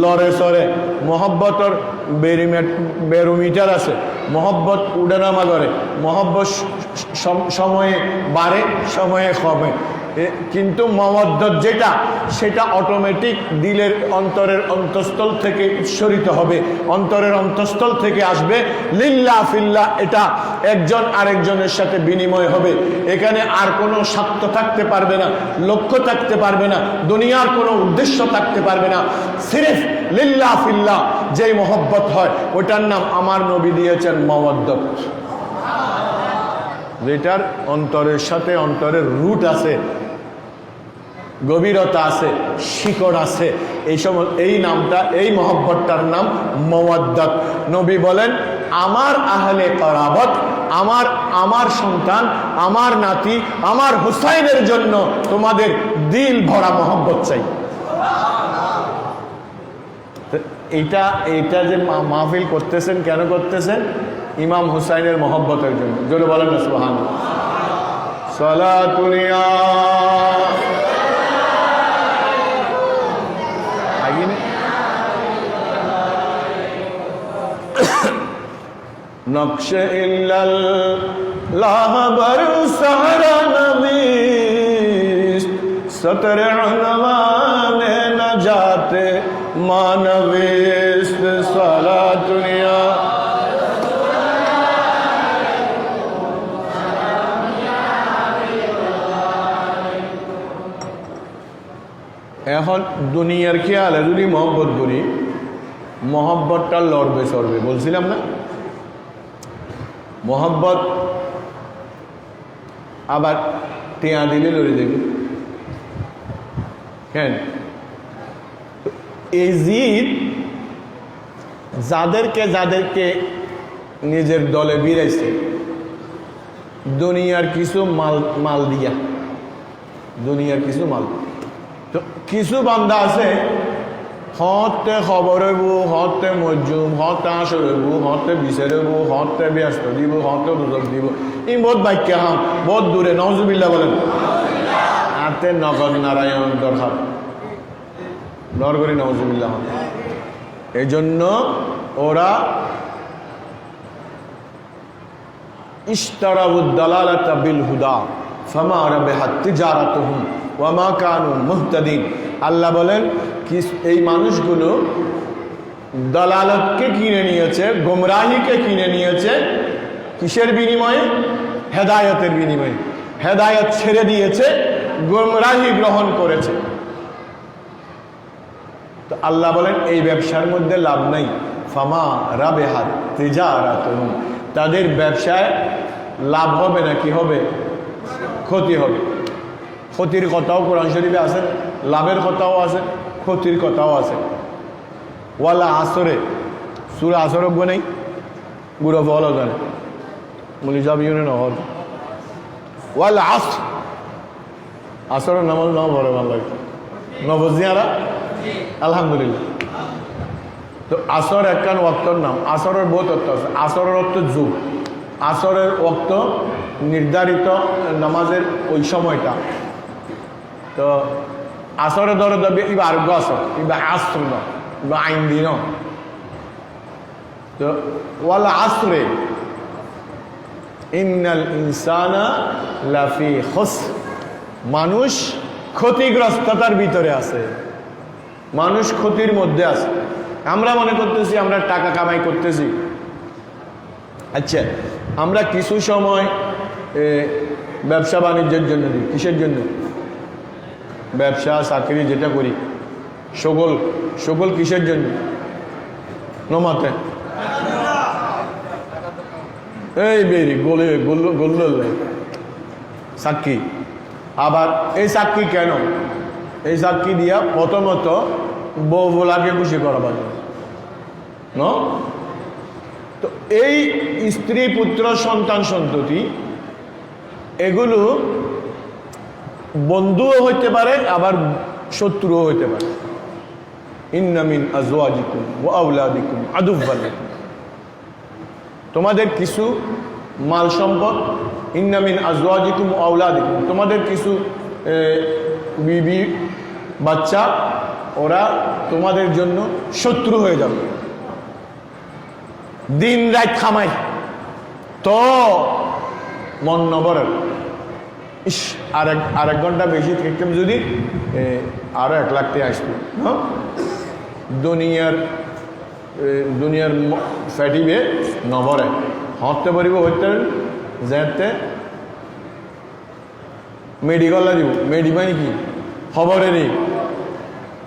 লড়ে সরে, মোহব্বতর বেরোমিটার আছে, মোহব্বত উড়ানামা করে, মোহব্বত সময়ে বাড়ে সময়ে কমে, কিন্তু মাওয়াদ্দাত যেটা সেটা অটোমেটিক দিলের অন্তরের অন্তঃস্থল থেকে উৎসরিত হবে, অন্তরের অন্তঃস্থল থেকে আসবে লিল্লাহ ফিল্লাহ। এটা একজন আরেকজনের সাথে বিনিময় হবে, এখানে আর কোনো স্বার্থ থাকতে পারবে না, লক্ষ্য থাকতে পারবে না, দুনিয়ার কোনো উদ্দেশ্য থাকতে পারবে না, সিরিফ লিল্লাহ ফিল্লাহ যেই মহব্বত হয় ওটার নাম আমার নবী দিয়েছেন মাওয়াদ্দাত। যেটার অন্তরের সাথে অন্তরের রুট আছে, গভীরতা আছে, শিকড় আছে, এই নামটা, এই মহব্বতটার নাম মাওয়াদ্দাত। নবী বলেন আমার আহলে করাবত, আমার সন্তান, আমার নাতি, আমার হুসাইনের জন্য তোমাদের দিল ভরা মহব্বত চাই। এইটা যে মাহফিল করতেছেন, কেন করতেছেন? ইমাম হুসাইনের মহব্বতের জন্য। জোরে বলেন না সুবহানাল্লাহ। সালাতুন ইয়া নকশে ইল্লাল্লাহ বরসারা নবী সতরে উনওয়ানে নজাতে মানবিস্ত সালাতুন ইয়া। এখন দুনিয়ার খেয়ালে যদি মহব্বত করি, মহব্বতটা লড়বে সরবে, বলছিলাম না? মহব্বত আবার টিয়া দিলে লড়ে দেবে কেন? এই জিদ যাদেরকে নিজের দলে বিরাইছে দুনিয়ার কিছু মাল দিয়া, দুনিয়ার কিছু মাল। তো কিছু বান্দা আছে হতে খবর হইব, হতে মজুম, হতে আসর হইব, হতে বিচার হইব, হতে ব্যস্ত দিব, হতে দুদক দিব। ই বহুত বাক্য হাম বহুত দূরে, নওজুবিল্লাহ বলেন। হাতে নগদ নারায়ণ দরকার, ডর করি নওজুবিল্লাহ। এই জন্য ওরা ইশতারাউদ-দালালাতা বিল হুদা ফামা রাবিহাত তিজারাতুহুম ওয়া মা কানু মুহতাদিন। আল্লাহ বলেন কি এই মানুষগুলো দালালতকে কিনে নিয়েছে, গোমরাহিকে কিনে নিয়েছে। কিসের বিনিময়ে? হেদায়েতের বিনিময়ে। হেদায়েত ছেড়ে দিয়েছে, গোমরাহি গ্রহণ করেছে। তো আল্লাহ বলেন এই ব্যবসার মধ্যে লাভ নাই। ফামা রাবিহাত তিজারাতুহুম, তাদের ব্যবসায় লাভ হবে না, কি হবে? ক্ষতি হবে। ক্ষতির কথাও কোরআন শরীফে আছে, লাভের কথাও আছে, ক্ষতির কথাও আছে। ওয়ালা আসরে, সূরা আসর গো নেই গুরু বলো জানে বলি যাবি না হল। ওয়ালা আসর, আসরের নামাজ নাও বড় ভালো লাগে নবজিয়ারা আলহামদুলিল্লাহ। তো আসর একখান ওয়াক্তর নাম। আসরের বহুত অর্থ আছে। আসরের অর্থ যুগ, আসরের ওয়াক্ত নির্ধারিত নামাজের ওই সময়টা। তো আসরে ধরে দেবে ইবা আরোগ্য আসর, ইবা আসর ন, ইবা আইন দিন। তো ওয়াল আসরে ইন্নাল ইনসানা লাফি খুসর, মানুষ ক্ষতিগ্রস্ততার ভিতরে আছে, মানুষ ক্ষতির মধ্যে আছে। আমরা মনে করতেছি আমরা টাকা কামাই করতেছি। আচ্ছা, আমরা কিছু সময় ব্যবসা বাণিজ্যের জন্য দিই। কিসের জন্য? ব্যবসা চাকরি যেটা করি, সকল কিসের জন্য? নমাতে এই বেরি গোলে গোল সাক্ষী। আবার এই সাক্ষী কেন? এই সাক্ষী দিয়া প্রথমত বউ বোলাকে খুশি করাবার জন্য। তো এই স্ত্রী পুত্র সন্তান সন্ততি এগুলো বন্ধুও হইতে পারে, আবার শত্রুও হইতে পারে। ইন্না মিন আজওয়াজিকুম ওয়া আওলাদিকুম আদুওয়ান লাকুম, তোমাদের কিছু মাল সম্পদ, ইন্না মিন আজওয়াজিকুম ওয়া আওলাদিকুম, তোমাদের কিছু বিবি বাচ্চা, ওরা তোমাদের জন্য শত্রু হয়ে যাবে। দিন রাত খামাই তো মন নবরের ইস আরেক ঘন্টা বেশি থাকতাম যদি আরো 1 লাখ টাকা আসতো। দুনিয়ার ফ্যাটিবে নবরে হতে পারিব হইতে যেতে মেডিকেল দিব। মেডিবাই কি খবরে নেই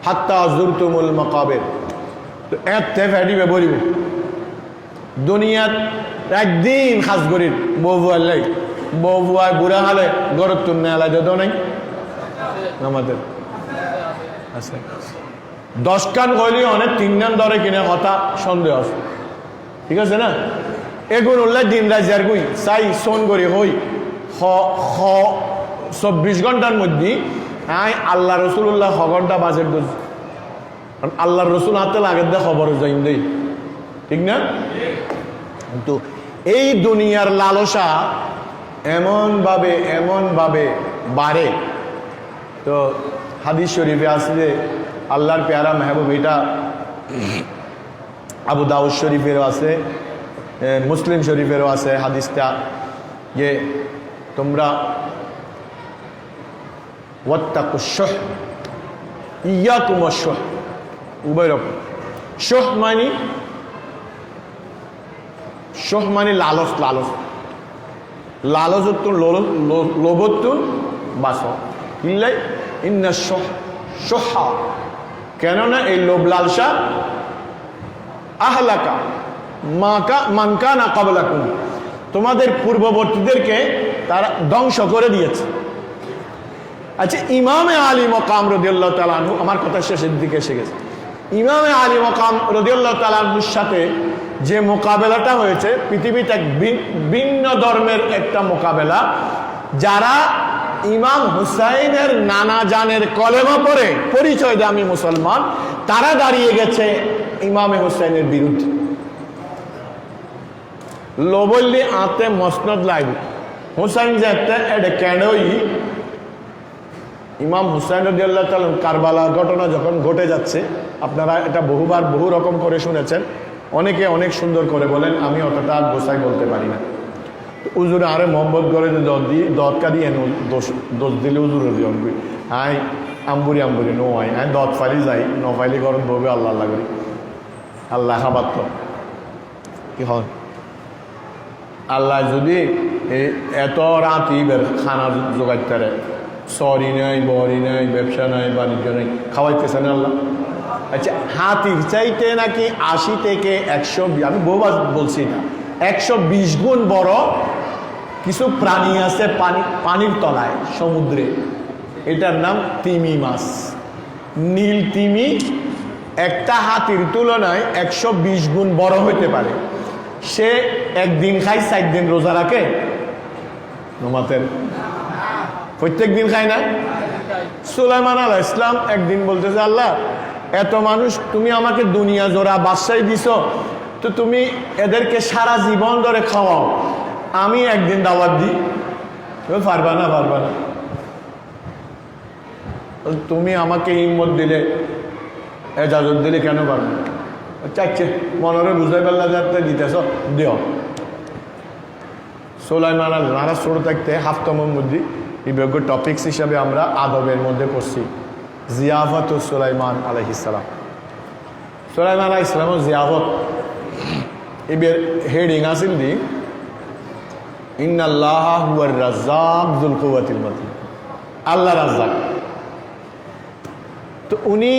হাত্তা আজুরতুমুল মাকাবির। তো এতে ফ্যাটিবে বলিব দুনিয়ার একদিন খাস করি বউয়ার লাই বউয়ায় বুড়া হালে গরত তুলনে আলা যত নাই আমাদের আছে। 10 কান কইলি অনেক 3 নান ধরে কিনে কথা সন্দেহ আছে, ঠিক আছে না? এগুন উল্লাই দিন রাত যার গুই চাই সোন করি হই 24 ঘন্টার মধ্যে আল্লাহ রসুল্লাহ 6 ঘন্টা বাজেট করছি। আল্লাহ রসুল হাতে লাগে দে খবর যাইম দেই, ঠিক না? কিন্তু এই দুনিয়ার লালসা এমন ভাবে বাড়ে। তো হাদিস শরীফে আছে যে আল্লাহর প্যারা মেহবুব, এটা আবু দাউদ শরীফেরও আছে, মুসলিম শরীফেরও আছে হাদিসটা, যে তোমরা ওয়াত্তাকুশ শুহ ইয়াকুমুশ শুহ, উভয় রকম। শুহ মানে লালসত্তুন লোভত্তুন বাস কিল্লাই ইন্না শুহা, কেননা এই লোভ লালসা আহলাকা মানকানা ক্বাবলাকুম, তোমাদের পূর্ববর্তীদেরকে তারা ধ্বংস করে দিয়েছে। আচ্ছা, ইমামে আলী মকাম রাদিয়াল্লাহু তাআলা আনহু, আমার কথা শেষের দিকে এসে গেছে। ইমামে আলী মকাম রাদিয়াল্লাহু তাআলা আনহুর সাথে যে মোকাবেলাটা হয়েছে, পৃথিবীতে এক ভিন্ন ধর্মের একটা মোকাবেলা, যারা ইমাম হুসাইনের নানা জানের কলেমা পড়ে পরিচয় দেয় আমি মুসলমান, তারা দাঁড়িয়ে গেছে ইমামে হুসাইনের বিরুদ্ধে। লোবল্লি আতে মসনদ লাইব হুসাইন যেতে এটা কেনই ইমাম হুসাইন রাদিয়াল্লাহু তাআলা কারবালা ঘটনা যখন ঘটে যাচ্ছে, আপনারা এটা বহুবার বহু রকম করে শুনেছেন, অনেকে অনেক সুন্দর করে বলেন, আমি অতটা গোসাই বলতে পারি না। উজুরে আরে মোহাম্মদ করে দৎকা দিয়ে দোষ দিলে উজুরে দিয়ে আই আম্বুরি আম্বুরি নো আই আই দত ফাইলি যাই ন ফাইলি গরম বলবে আল্লাহ আল্লাহ করি আল্লাহ খাবার তো কি হয় আল্লাহ যদি এত রাতি খানা জোগাইতে সরি নাই বরি নাই ব্যবসা নাই বাণিজ্য নাই খাওয়াইতেছে না আল্লাহ। আচ্ছা হাতির চাইতে নাকি 80 থেকে 100, আমি বহুবার বলছি না, 120 গুণ বড় কিছু প্রাণী আছে পানির তলায় সমুদ্রে, এটার নাম তিমি মাছ, নীল তিমি। একটা হাতির তুলনায় 120 গুণ বড় হইতে পারে। সে একদিন খায় 4 দিন রোজা রাখে নমাতের, প্রত্যেক দিন খায় না। সুলাইমান আলাইহিস সালাম একদিন বলতেছে, আল্লাহ এত মানুষ তুমি আমাকে দুনিয়া জোড়া বাদশাহী দিছ, তো তুমি এদেরকে সারা জীবন ধরে খাওয়াও, আমি একদিন দাওয়াত দিই। পারবা না পারবা না, তুমি আমাকে হিম্মত দিলে এজাজত দিলে কেন পারবে না? চাইছে মনরে বুঝাই পারলা যাতে দিতেছ দিও। সুলাইমান আলাইহিস ছোট থাকতে হাফতমের মধ্যে এই বিজ্ঞ টপিকস হিসাবে আমরা আদবের মধ্যে পড়ছি জিয়াফত সুলাইমান আলাইহিস সালাম। সুলাইমান আলাইহিস সালামের জিয়াফত এবার হেডিং আসিল দি ইন্নাল্লাহা হুয়ার রাজ্জাক যুল কুওয়াতিল মাতিন, আল্লাহ রাজ্জাক। তো উনি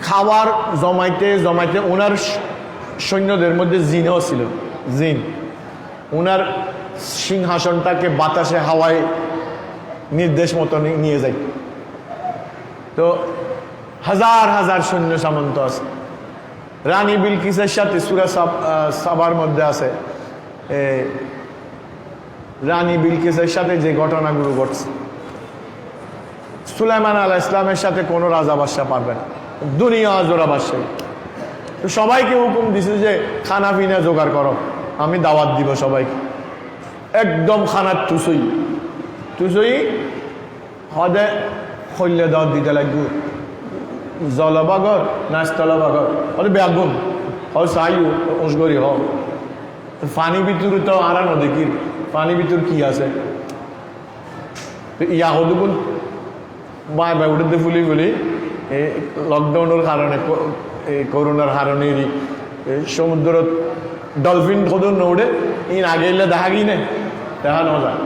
খাবার জমাইতে জমাইতে ওনার সৈন্যদের মধ্যে জিনও ছিল, জিন ওনার সিংহাসনটাকে বাতাসে হাওয়ায় নির্দেশ মতো নিয়ে যায়। তো হাজার হাজার সৈন্য সামন্ত আছে। রানী বিলকিসের সাথে সূরা সাবার মধ্যে আছে রানী বিলকিসের সাথে যে ঘটনাগুলো ঘটছে, সুলাইমান আলাইহিস সালামের সাথে কোনো রাজা বাদশা পারবে না, দুনিয়া জোড়া বাদশাহী। তো সবাইকে হুকুম দিছে যে খানা পিনা জোগাড় করো, আমি দাওয়াত দিব সবাইকে। একদম খানার তুসই হদে হইলে দাওয়াত দিতে লাগবে, জলবাগর নাচতলাবাগর হলে বেগুন হল চাইও উসগরি হ পানি ভিতরে তো আরানো দেখি পানি ভিতর কি আছে ইয়া হদুকুন বাই বাই উঠে ফুলি ফুলি এই লকডাউনের কারণে করোনার কারণে সমুদ্র ডলফিন খোদন নৌড়ে ইন আগে এলে দেখা গিয়ে নেই দেখা ন যায়।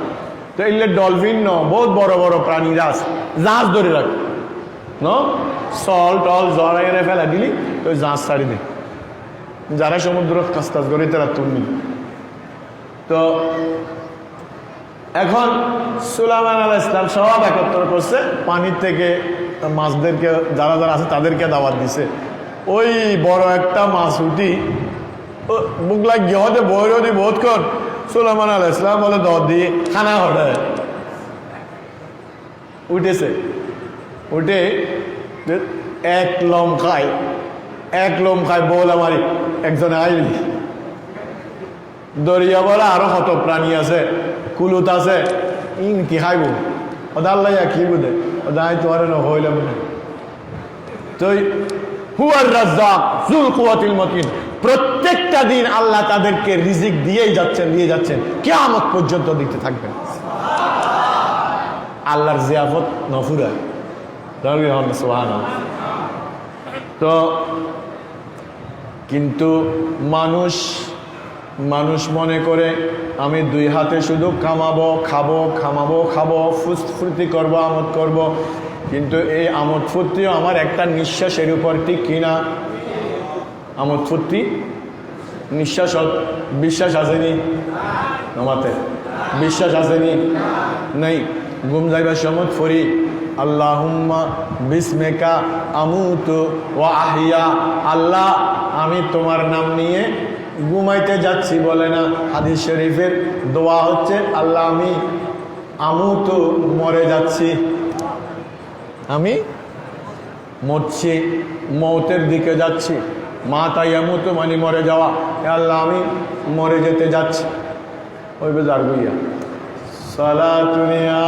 তো এলে ডলফিন ন বহুত বড় বড় প্রাণীরা আছে, জাহাজ ধরে রাখে ন সল টল জড়াই ফেলা দিলি তো জাহাজ ছাড়ি দে, যারা সমুদ্র কাস্তাজ করে তারা তুমি। তো এখন সুলাইমান আলাইহিস সালাম সব একত্র করছে, পানির থেকে মাছদেরকে যারা যারা আছে তাদেরকে দাওয়াত দিছে। ওই বড় একটা মাছ উঠি বুক লাগিয়ে হতে বইরও দি বহুতক্ষণ সুলাইমান আলাইহিস সালাম বলে দাওয়াত দিয়ে খানা হঠায় উঠেছে, উঠে এক লম খায় বল আমারি একজনে আইলি দরিয়া বলা আরো কত প্রাণী আছে, কুলুত আছে, ইন কি খাইব ওদা আল্লাহ কি বুঝে ওদা তোমার হইলাম না। তো হুয়ার রাজ্জাক যুল কুওয়াতিল মাতিন, প্রত্যেকটা দিন আল্লাহ তাদেরকে রিজিক দিয়ে যাচ্ছেন কিয়ামত পর্যন্ত দিতে থাকবেন। আল্লাহর জিয়াফত নফুরায় সুবহানাল্লাহ। তো কিন্তু মানুষ মনে করে আমি 2 হাতে শুধু কামাবো খাবো ফুর্তি করবো আমোদ করব, কিন্তু এই আমোদ ফুর্তিও আমার একটা নিঃশ্বাসের উপর ঠিক কিনা। আমোদ ফুর্তি নিঃশ্বাস বিশ্বাস আসেনি আমাতে, বিশ্বাস আসেনি নেই। ঘুম যাইবার সময় ফরি আল্লাহুম্মা বিসমিকা আমুতু ওয়া আহিয়া, আল্লাহ আমি তোমার নাম নিয়ে ঘুমাইতে যাচ্ছি বলে না, হাদিস শরীফের দোয়া হচ্ছে আল্লাহ আমি আমি তো মরে যাচ্ছি, আমি মরছি, মৌতের দিকে যাচ্ছি। মা তাই এমন তো মানে মরে যাওয়া, আল্লাহ আমি মরে যেতে যাচ্ছি। ওই বেজার গইয়া সালাতুন ইয়া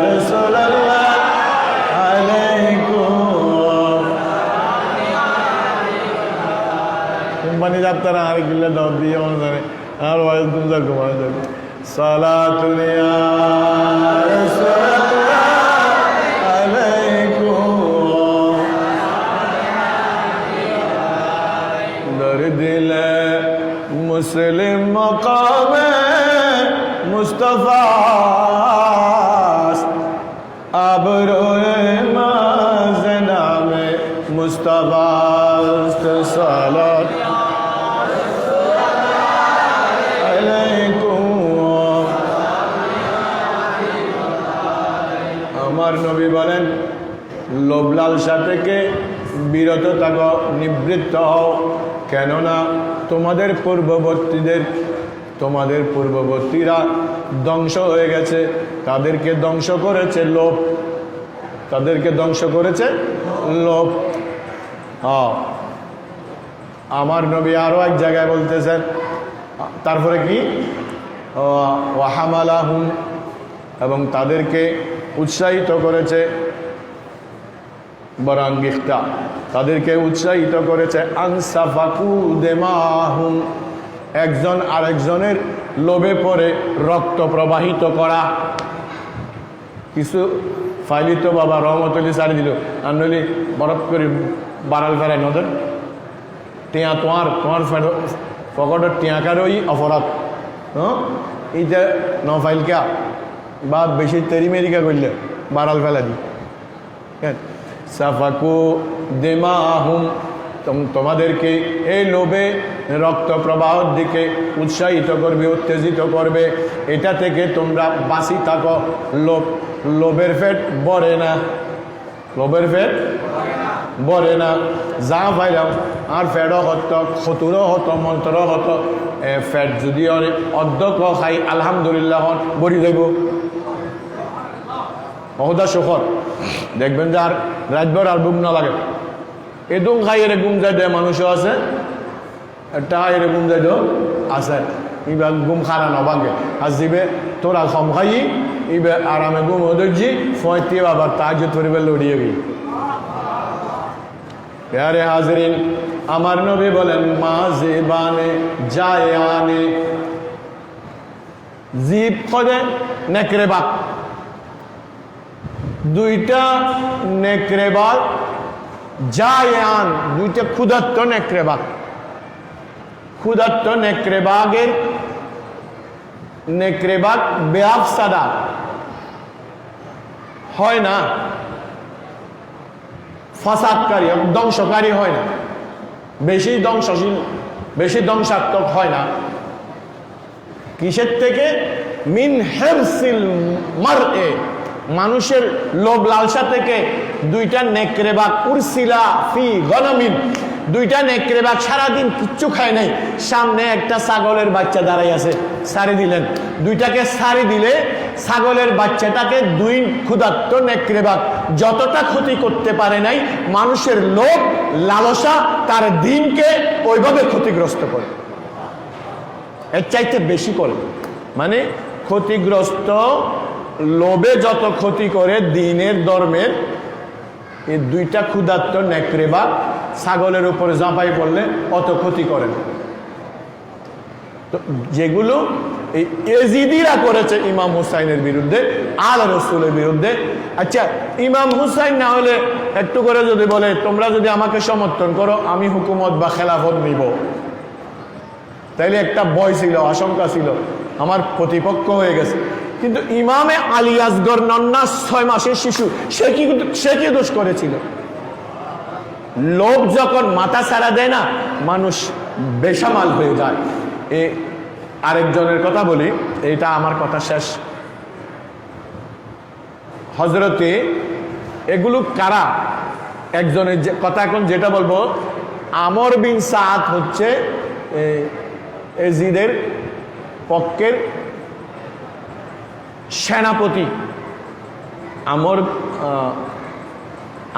রাসূলুল্লাহ আলাইকুম কোম্পানি যাত্রা আর গিল্লা দাও দিয়ে মনে জানে আর ওয়াজ তুমি যা ঘুমায় যাবে। সালাতুন ইয়া রাসূলুল্লাহ আলাইকুম दिल मुस्लिम मकाम मुस्तफा अब रोए मजना में मुस्तफा सलात अलैकुम। আমার নবী বলেন লোভ লালসা থেকে বিরত থাকো, নিবৃত্ত হও, কেননা তোমাদের পূর্ববর্তীরা ধ্বংস হয়ে গেছে, তাদেরকে ধ্বংস করেছে লোভ, তাদেরকে ধ্বংস করেছে লোভ। আমার নবী আরো এক জায়গায় বলতেছেন, তারপরে কি ওয়াহামালাহুম, এবং তাদেরকে উৎসাহিত করেছে, বরাঙ্গিখতা, তাদেরকে উৎসাহিত করেছে আনসাফাকু দেমাহুম, একজন আরেকজনের লোভে পড়ে রক্ত প্রবাহিত করা। কিছু ফাইলিত বাবা রহমতলি সারি দিল, আর নইলে বরফ করে বাড়াল ফেরায় নদের টিয়া তোমার পকেটের টিয়াকারই অপরাধ। হ্যাঁ, এইটা ফাইলকা বা বেশি তেরিমেরিকা করলে বাড়াল ফেলা দি। হ্যাঁ, সাফাকু দেমাহুম, তোমাদেরকে এই লোভে রক্ত প্রবাহের দিকে উৎসাহিত করবে, উত্তেজিত করবে, এটা থেকে তোমরা বাঁচি থাকো। লোভের পেট ভরে না, লোভের পেট ভরে না। যা পাইলাম আর ফেটও হতো, খতুরও হতো, মন্ত্রও হতো, ফ্যাট যদি অর্ধক খাই আলহামদুলিল্লাহ বড়ি যাইব অহদা সুখর। দেখবেন যে আর রাতভর আর বুক না লাগে, এদুম খাই এর গুম যাই দেয় মানুষও আছে, একটা এর গুম যাই দেও আছে, ইবার গুম খারা নবাঙ্গে আর জিবে তোরা কম খাই ইবে আরামে গুম ধরছি ফয়তি আবার তাজ পরিবার লড়িয়ে গই। প্যারে হাজরিন, আমার নবী বলেন মা জিবানে জায়ানে, জিব কদে নেকড়ে বাক, দুইটা নেকড়ে বাঘ, জায়ান দুইটা ক্ষুধার্ত নেকড়ে বাঘ। ক্ষুধার্ত নেকড়ে বাঘের নেকড়ে বাঘ বেআফসাদা হয় না, ফাসাদকারী ধ্বংসকারী হয় না, বেশি ধ্বংসশীল, বেশি ধ্বংসাত্মক হয় না। কিসের থেকে? মিন হিরসিল মারএ, মানুষের লোভ লালসা থেকে। দুইটা নেকড়ে বাঘ উরসিলা ফি গনামিন, দুইটা নেকড়ে বাঘ সারাদিন কিচ্ছু খায় নাই, সামনে একটা ছাগলের বাচ্চা দাঁড়াই আছে, সারি দিলেন। দুইটাকে সারি দিলে ছাগলের বাচ্চাটাকে দুই ক্ষুধার্ত নেকড়ে বাঘ যতটা ক্ষতি করতে পারে নাই, মানুষের লোভ লালসা তার দিনকে ওইভাবে ক্ষতিগ্রস্ত করে, এর চাইতে বেশি করে। মানে ক্ষতিগ্রস্ত লোভে যত ক্ষতি করে দিনের ধর্মের, এই দুইটা ক্ষুধার্ত নেকড়ে বাঘ ছাগলের উপরে ঝাঁপাই পড়লে অত ক্ষতি করে না। তো যেগুলো এই এজিদিরা করেছে ইমাম হুসাইনের বিরুদ্ধে, আল রসুলের বিরুদ্ধে, আচ্ছা ইমাম হুসাইন না হলে একটু করে যদি বলে তোমরা যদি আমাকে সমর্থন করো আমি হুকুমত বা খেলাফত নিব, তাইলে একটা ভয় ছিল, আশঙ্কা ছিল আমার প্রতিপক্ষ হয়ে গেছে। কিন্তু ইমামে আলী আসগর নন্না 6 মাসের শিশু, সে কি দোষ করেছিল? লোভ যখন মাথা ছাড়া দেয় না, মানুষ বেসামাল হয়ে যায়। আরেকজনের কথা বলি, এটা আমার কথা শেষ। হজরতে এগুলো কারা? একজনের কথা এখন যেটা বলবো, আমর বিন সাদ হচ্ছে এজিদের পক্ষের সেনাপতি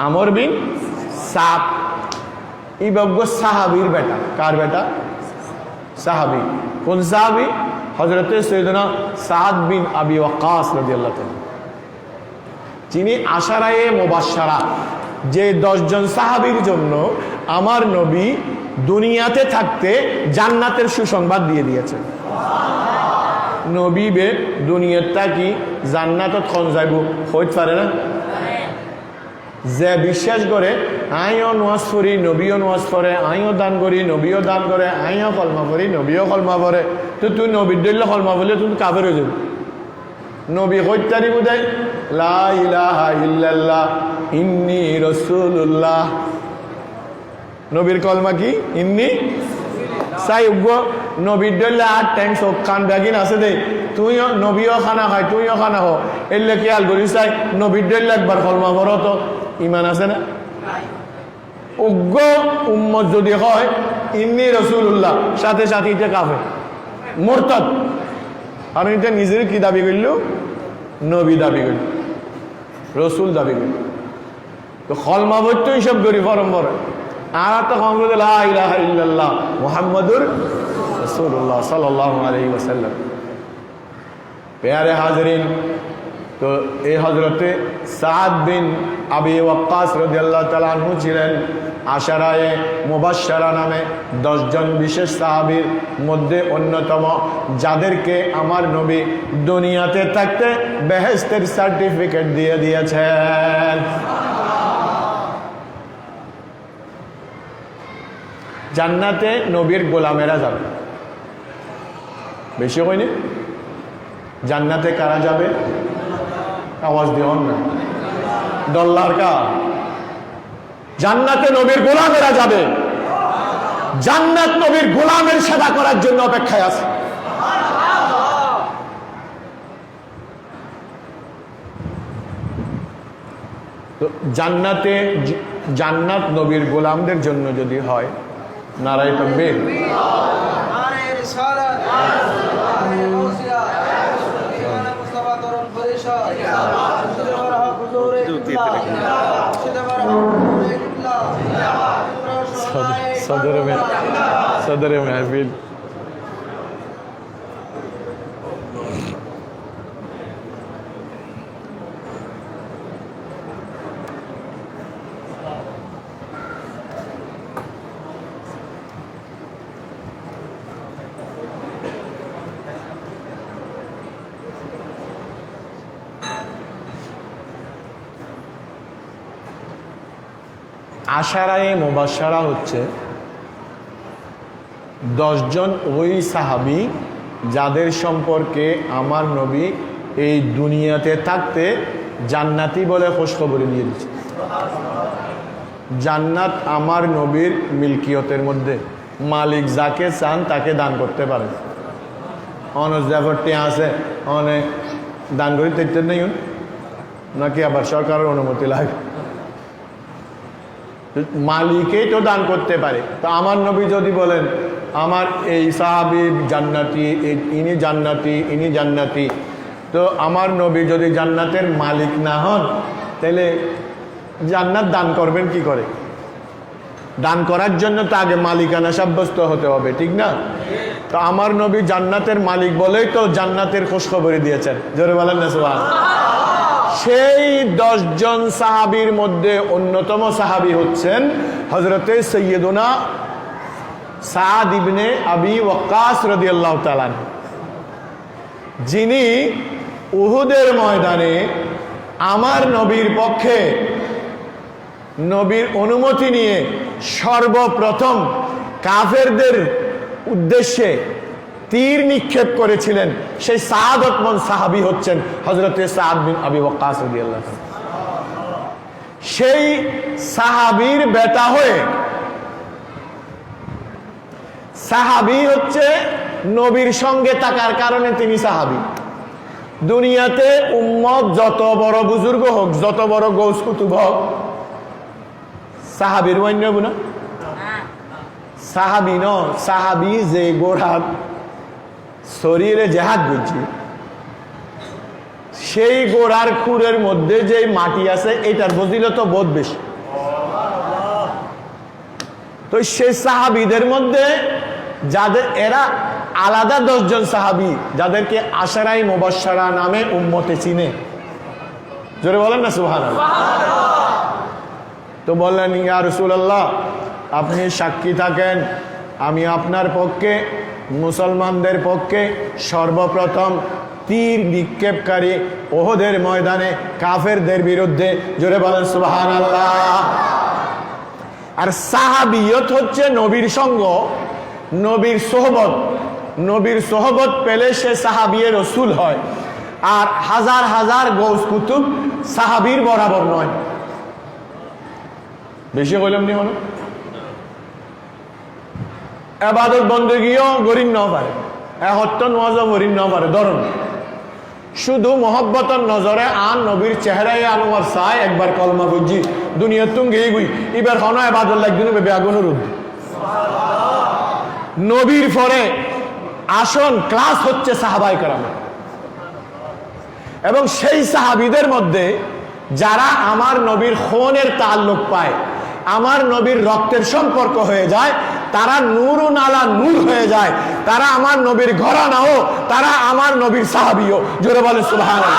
আমর বিন সাদ ইবজ্ঞ সাহাবীর বেটা। কার বেটা? সাহাবী। কোন সাহাবী? হযরতে সৈয়দনা সাদ বিন আবি ওয়াক্কাস রাদিয়াল্লাহু তাআলা, যিনি আশারায়ে মুবাশশারা, যে 10 জন সাহাবীর জন্য আমার নবী দুনিয়াতে থাকতে জান্নাতের সুসংবাদ দিয়ে দিয়েছেন। নবী বে দুনিয়াটা কি জান্নাতত কোন যাইব হইতে পারে না? যে বিশ্বাস করে আইও নামাজ পড়ি, নবীও নামাজ পড়ে, আইও দান করি, নবীও দান করে, আইও কলমা পড়ি, নবীও কলমা পড়ে, তো তুই নবীর দলিল কলমা বললে তুই কাফের হয়ে যাবি। নবী কইতারি বুঝাই লা ইলাহা ইল্লাল্লাহ ইন্নী রাসূলুল্লাহ। নবীর কলমা কি? ইন্নী সাই উগ্র নবীর দলিল 8 টাইম সব খান ব্যাগিন আছে দে, তুইও নবীও খানা খায়, তুইও খানা হ, এলে কি আল করিস চাই নবীর দলিল একবার কলমা পড়ো তো ইমান আছে না? উগ্র উম্মত যদি হয় ইন্নী রাসূলুল্লাহ, সাথে সাথে এটা কাফের মুরতাদ। আর এটা নিজের কি দাবি করল? নবী দাবি করল, রসুল দাবি করল। তো কলমা বলতো এইসব করি পরম্পরা। আর তো কম করে লা ইলাহা ইল্লাল্লাহ মুহাম্মাদুর রাসূলুল্লাহ সাল্লাল্লাহু আলাইহি ওয়াসাল্লাম। প্যারে হাজরিন, তো এই হযরতে সাদ বিন আবি ওয়াক্কাস রাদিয়াল্লাহু তাআলা আনহু ছিলেন আশারায়ে মুবাশশারা নামে 10 জন বিশেষ সাহাবীর মধ্যে অন্যতম, যাদেরকে আমার নবী দুনিয়াতে থাকতে বেহেশতের সার্টিফিকেট দিয়ে দিয়েছেন। জান্নাতে নবীর গোলামেরা যাবে। বেশি হয়নি? জান্নাতে কারা যাবে? আওয়াজ দিও না, ডল্লার কা। জান্নাতে নবীর গোলামেরা যাবে। জান্নাত নবীর গোলামের সেবা করার জন্য অপেক্ষায় আছে। তো জান্নাতে জান্নাত নবীর গোলামদের জন্য যদি হয়, নারায়ে তাকবীর। सदर महफिल আশারায়ে মুবাশশারা হচ্ছে 10 জন ওই সাহাবী যাদের সম্পর্কে আমার নবী এই দুনিয়াতে থাকতে জান্নাতি বলে খুশখবরি দিয়ে দিচ্ছে। জান্নাত আমার নবীর মিলকিয়তের মধ্যে, মালিক যাকে চান তাকে দান করতে পারে। অনেক ব্যাপারটি আছে, অনেক দান করি দেখতে নেই নাকি আবার সরকারের অনুমতি লাগে? মালিকেই তো দান করতে পারে। তো আমার নবী যদি বলেন আমার এই সাহাবী জান্নাতি, ইনি জান্নাতি, ইনি জান্নাতি, তো আমার নবী যদি জান্নাতের মালিক না হন, তাহলে জান্নাত দান করবেন কি করে? দান করার জন্য তো আগে মালিকানা সাব্যস্ত হতে হবে, ঠিক না? তো আমার নবী জান্নাতের মালিক বলেই তো জান্নাতের খোঁজখবরি দিয়েছেন। জোরে বলেন না সুবহানাল্লাহ। সেই 10 জন সাহাবীর মধ্যে অন্যতম সাহাবী হচ্ছেন হযরতে সৈয়দনা সাদ ইবনে আবি ওয়াক্কাস রাদিয়াল্লাহু তাআলা, যিনি উহুদের ময়দানে আমার নবীর পক্ষে নবীর অনুমতি নিয়ে সর্বপ্রথম কাফেরদের উদ্দেশ্যে তীর নিক্ষেপ করেছিলেন। সেই সাআদতমন সাহাবী হচ্ছেন হযরতে সাদ বিন আবি ওয়াক্কাস রাদিয়াল্লাহু তাআলা। সেই সাহাবীর বেটা হয়ে, সাহাবী হচ্ছে নবীর সঙ্গে থাকার কারণে তিনি সাহাবী। দুনিয়াতে উম্মত যত বড় বুজুর্গ হোক, যত বড় গৌস কুতুব হোক, সাহাবীর অন্য না। সাহাবী ন, সাহাবী যে গোড়া শরীরে জেহাদ বুঝছি, সেই গোড়ার খুরের মধ্যে যে মাটি আছে এটার ফজিলত বহুত বেশি। তো সেই সাহাবীদের মধ্যে যাদের এরা আলাদা 10 জন সাহাবী যাদেরকে আশারাই মুবাশশারা নামে উম্মতে চিনে, জোরে বলেন না সুবহানাল্লাহ। তো বললেন, ইয়া রাসূলুল্লাহ, আপনি সাক্ষী থাকেন, আমি আপনার পক্ষে, মুসলমানদের পক্ষে সর্বপ্রথম তীর নিক্ষেপকারী ওহদের ময়দানে কাফেরদের বিরুদ্ধে, জোরে বলেন সুবহানাল্লাহ। আর সাহাবিয়ত হচ্ছে নবীর সঙ্গ, নবীর সোহবত। নবীর সোহবত পেলে সে সাহাবিয়ে রসুল হয়। আর হাজার হাজার গৌস কুতুব সাহাবীর বরাবর নয়। বেশি কইলাম নি হলো, এবাদত বন্দেগীও গরিব ন পারে, একত্তন মজা গরিব ন পারে। ধরুন শুধু মহব্বতর নজরে আন নবীর চেহারায় আনোয়ার চাই একবার কলমা বুঝি দুনিয়ার তুম গেই গুই এবার হন এবাদত লাগবে বেগুনের রূপ। নবীর পরে আসন ক্লাস হচ্ছে সাহাবায়ে কেরাম, এবং সেই সাহাবীদের মধ্যে যারা আমার নবীর খুনের তাল্লুক পায়, আমার নবীর রক্তের সম্পর্ক হয়ে যায়, তারা নূরুন আলা নূর হয়ে যায়, তারা আমার নবীর ঘরানাও, তারা আমার নবীর সাহাবীও, জোরে বলে সুবহানাল্লাহ।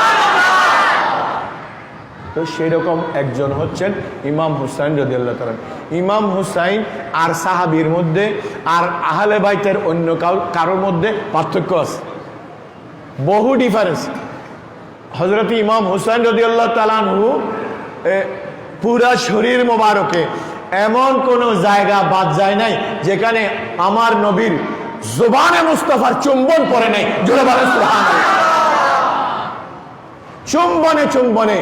তো সেই রকম একজন হচ্ছেন ইমাম হুসাইন রাদিয়াল্লাহু তাআলা। ইমাম হুসাইন আর সাহাবীর মধ্যে আর আহলে বাইতের অন্য কারোর মধ্যে পার্থক্য আছে, বহু ডিফারেন্স। হযরত ইমাম হুসাইন রাদিয়াল্লাহু তাআলা আনহু পুরা শরীর মোবারকে এমন কোন জায়গা বাদ যায় নাই যেখানে আমার নবীর জুবানে মুস্তাফার চুম্বন পড়ে নাই, জোরে বলেন সুবহানাল্লাহ। চুম্বনে চুম্বনে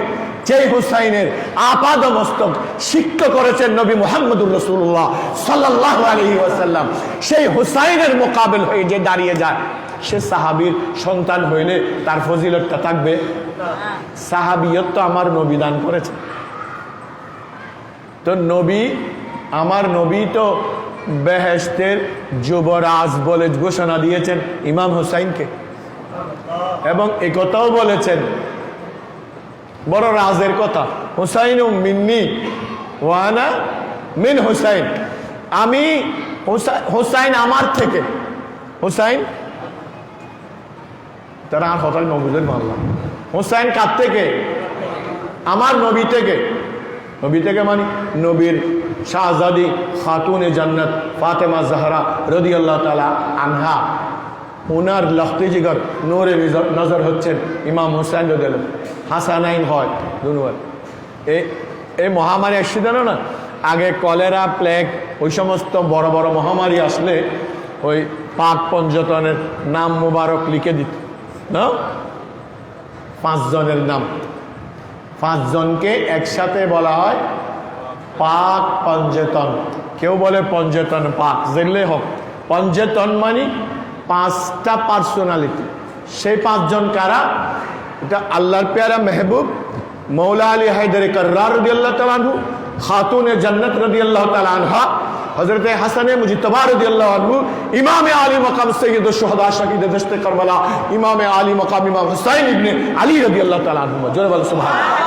যেই হুসাইনের আপাদ মস্তক সিক্ত করেছেন নবী মুহাম্মদুর রাসূলুল্লাহ সাল্লাল্লাহু আলাইহি ওয়াসাল্লাম, সেই হুসাইনের মোকাবেল হয়ে যে দাঁড়িয়ে যায়, সে সাহাবীর সন্তান হইলে তার ফজিলতটা থাকবে? সাহাবিয়ত তো আমার নবী দান করেছে। তো নবী, আমার নবী তো বেহেশতের যুবরাজ বলে ঘোষণা দিয়েছেন ইমাম হুসাইনকে, এবং একথাও বলেছেন বড় রাজের কথা, হুসাইন মিন্নি ওয়ানা মিন হুসাইন, আমি হুসাইন আমার থেকে, হুসাইন তারা আর হঠাৎ নবীদের মানলাম, হুসাইন কার থেকে? আমার নবী থেকে। নবী থেকে মানে নবীর শাহজাদি খাতুনে জান্নাত ফাতেমা জাহরা রাদিয়াল্লাহু তাআলা আনহা, ওনার লখতে জিগর নূরে নজর হচ্ছেন ইমাম হুসাইন রাদিয়াল্লাহু। হাসানাইন হয় দুনুয়ার। এই মহামারী আসছিল না আগে, কলেরা, প্লেগ, ওই সমস্ত বড় বড় মহামারী আসলে ওই পাক পঞ্জতনের নাম মুবারক লিখে দিত না, 5 জনের নাম, 5 জনকে একসাথে বলা হয় পাক পঞ্জতন। কেউ বলে পঞ্জতন পাক, যেগুলো হোক, পঞ্জতন মানে 5টা পার্সোনালিটি। সেই 5 জন কারা? এটা আল্লাহর প্যারা মেহবুব মৌলা আলী হায়দার কাররার রাদিয়াল্লাহু তাআলা আনহু, খাতুনে জান্নাত রাদিয়াল্লাহু তাআলা আনহা, হযরত হাসানে মুজতবা রাদিয়াল্লাহু আনহু, ইমামে আলী মাকাম সাইয়্যিদুশ শুহাদা শাহীদে দশতে কারবালা, ইমামে আলী মাকাম ইমাম হুসাইন ইবনে আলী রাদিয়াল্লাহু তাআলা আনহু। জোরে বল সুবহানাল্লাহ।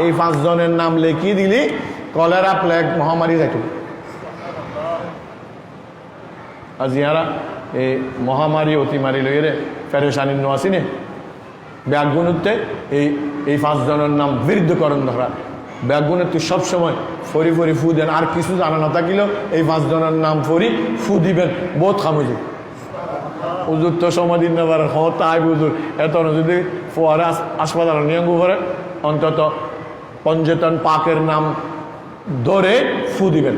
এই 5 জনের নাম লিখি দিলি কলেরা, প্লেগ মহামারী যাইত। আর যারা এই মহামারী অতিমারি লইরে ফেরেশানি নোয়াসিনে ব্যাগুণতে এই 5 জনের নাম বিরুদ্ধকরণ ধরা। ব্যাগুণে তুই সবসময় ফরি ফরি ফু দেন, আর কিছু জানা না থাকিলেও এই 5 জনের নাম ফরি ফু দিবেন, বহুত খামুজি। হুজুর তো সমাধি নেবার হতাই হুজুর এত যদি ফোয়ারে হাসপাতাল নিয়ঙ্গ করে অন্তত পঞ্জতন পাকের নাম ধরে ফু দিবেন,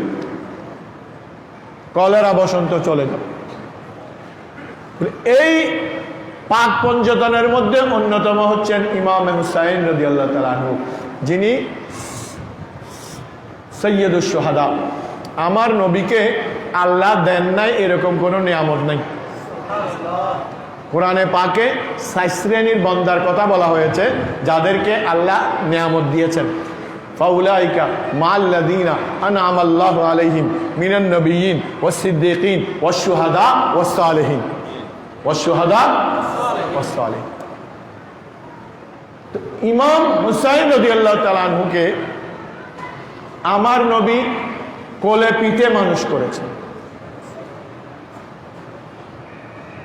কলেরা বসন্ত চলে যাবে। এই পাক পঞ্জতনের মধ্যে অন্যতম হচ্ছেন ইমাম হুসাইন রাদিয়াল্লাহু তাআলা আনহু, যিনি সৈয়দুশ শুহাদা। আমার নবীকে আল্লাহ দেন নাই এরকম কোনো নিয়ামত নাই। কোরআনে পাকে 6 শ্রেণীর বান্দার কথা বলা হয়েছে যাদেরকে আল্লাহ নিয়ামত দিয়েছেন। ফাউলাইকা মাল্লাযীনা আনআমা আল্লাহু আলাইহিম মিনান নবিয়্যিন ওয়াস সিদ্দীকিন ওয়াশ শুহাদা ওয়াস সালিহিন, ওয়াশ শুহাদা ওয়াস সালিহিন। তো ইমাম হুসাইন রাদিয়াল্লাহু তাআলা আনহুকে আমার নবী কোলে পিঠে মানুষ করেছেন।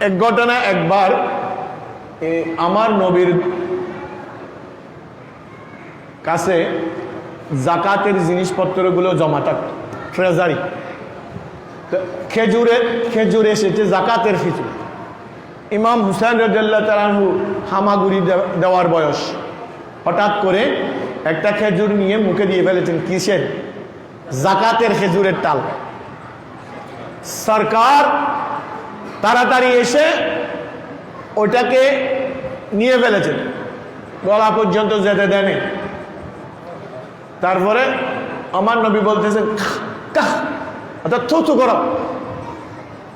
এক ঘটনা, একবার আমার নবীর কাছে জাকাতের জিনিসপত্রগুলো জমা থাকত, ট্রেজারি। খেজুর এসেছে, জাকাতের খেজুর। ইমাম হুসাইন রাদিয়াল্লাহু তাআলা আনহু হামাগুড়ি দেওয়ার বয়স, হঠাৎ করে একটা খেজুর নিয়ে মুখে দিয়ে ফেলেছেন। কিসের? জাকাতের খেজুরের টাল। সরকার তাড়াতাড়ি এসে ওটাকে নিয়ে ফেলেছেন, গলা পর্যন্ত যেতে দেয়নি। তারপরে আমার নবী বলতেছেন অর্থাৎ থুথু করো।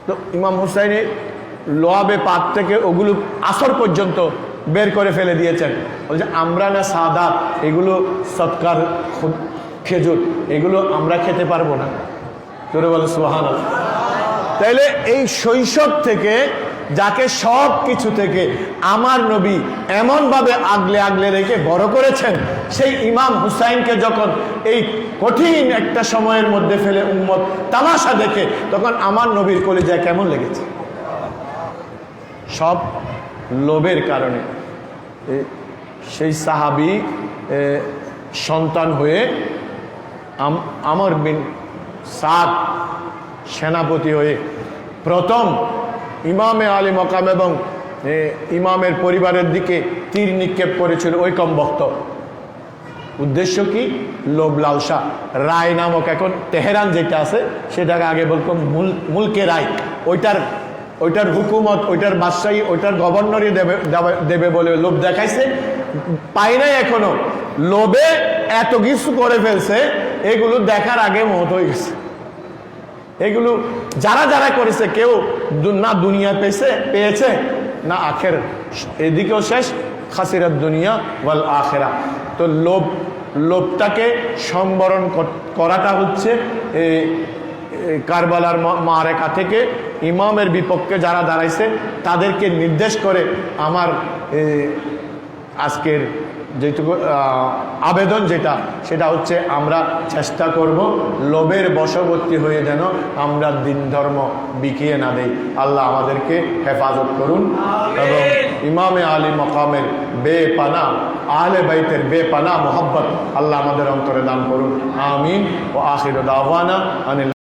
তো ইমাম হুসাইনে লোয়াবে পাত থেকে ওগুলো আসর পর্যন্ত বের করে ফেলে দিয়েছেন। বলছে আমরা না সাদা, এগুলো সৎকার খেজুর, এগুলো আমরা খেতে পারবো না। তোরে বলে সুবহানাল্লাহ। তাইলে এই শৈশব থেকে, যাকে সব কিছু থেকে আমার নবী এমনভাবে আগলে আগলে রেখে বড় করেছেন, সেই ইমাম হুসাইনকে যখন এই কঠিন একটা সময়ের মধ্যে ফেলে উম্মত তামাশা দেখে, তখন আমার নবীর কলিজায় কেমন লেগেছে? সব লোভের কারণে সেই সাহাবী সন্তান হয়ে আমর বিন সাদ সেনাপতি হয়ে প্রথম ইমামে আলী মকাম এবং ইমামের পরিবারের দিকে তীর নিক্ষেপ করেছিল ওই কমবক্ত। উদ্দেশ্য কি? লোভ লালসা। রায় নামক, এখন তেহরান যেটা আছে সেটাকে আগে বলতো মুলকে রায়, ওইটার হুকুমত, ওইটার বাদশাহী, ওইটার গভর্নরই দেবে বলে লোভ দেখাইছে, পাই নাই এখনো। লোভে এত কিছু করে ফেলছে, এগুলো দেখার আগে মহৎ হয়ে গেছে। এগুলো যারা যারা করেছে, কেউ না দুনিয়া পেয়েছে না আখের, এদিকেও শেষ, খাসিরাত দুনিয়া ওয়াল আখেরা। তো লোভটাকে সম্বরণ করাটা হচ্ছে কারবালার মারেকা থেকে ইমামের বিপক্ষে যারা দাঁড়াইছে তাদেরকে নির্দেশ করে আমার আজকের যেটুকু আবেদন সেটা হচ্ছে আমরা চেষ্টা করব লোভের বশবর্তী হয়ে যেন আমরা দিন ধর্ম বিকিয়ে না দেই। আল্লাহ আমাদেরকে হেফাজত করুন এবং ইমামে আলী মকামের বেপানা, আহলে বাইতের বেপানা মোহাব্বত আল্লাহ আমাদের অন্তরে দান করুন। আমিন। ও আখির দাওয়ানা আনিল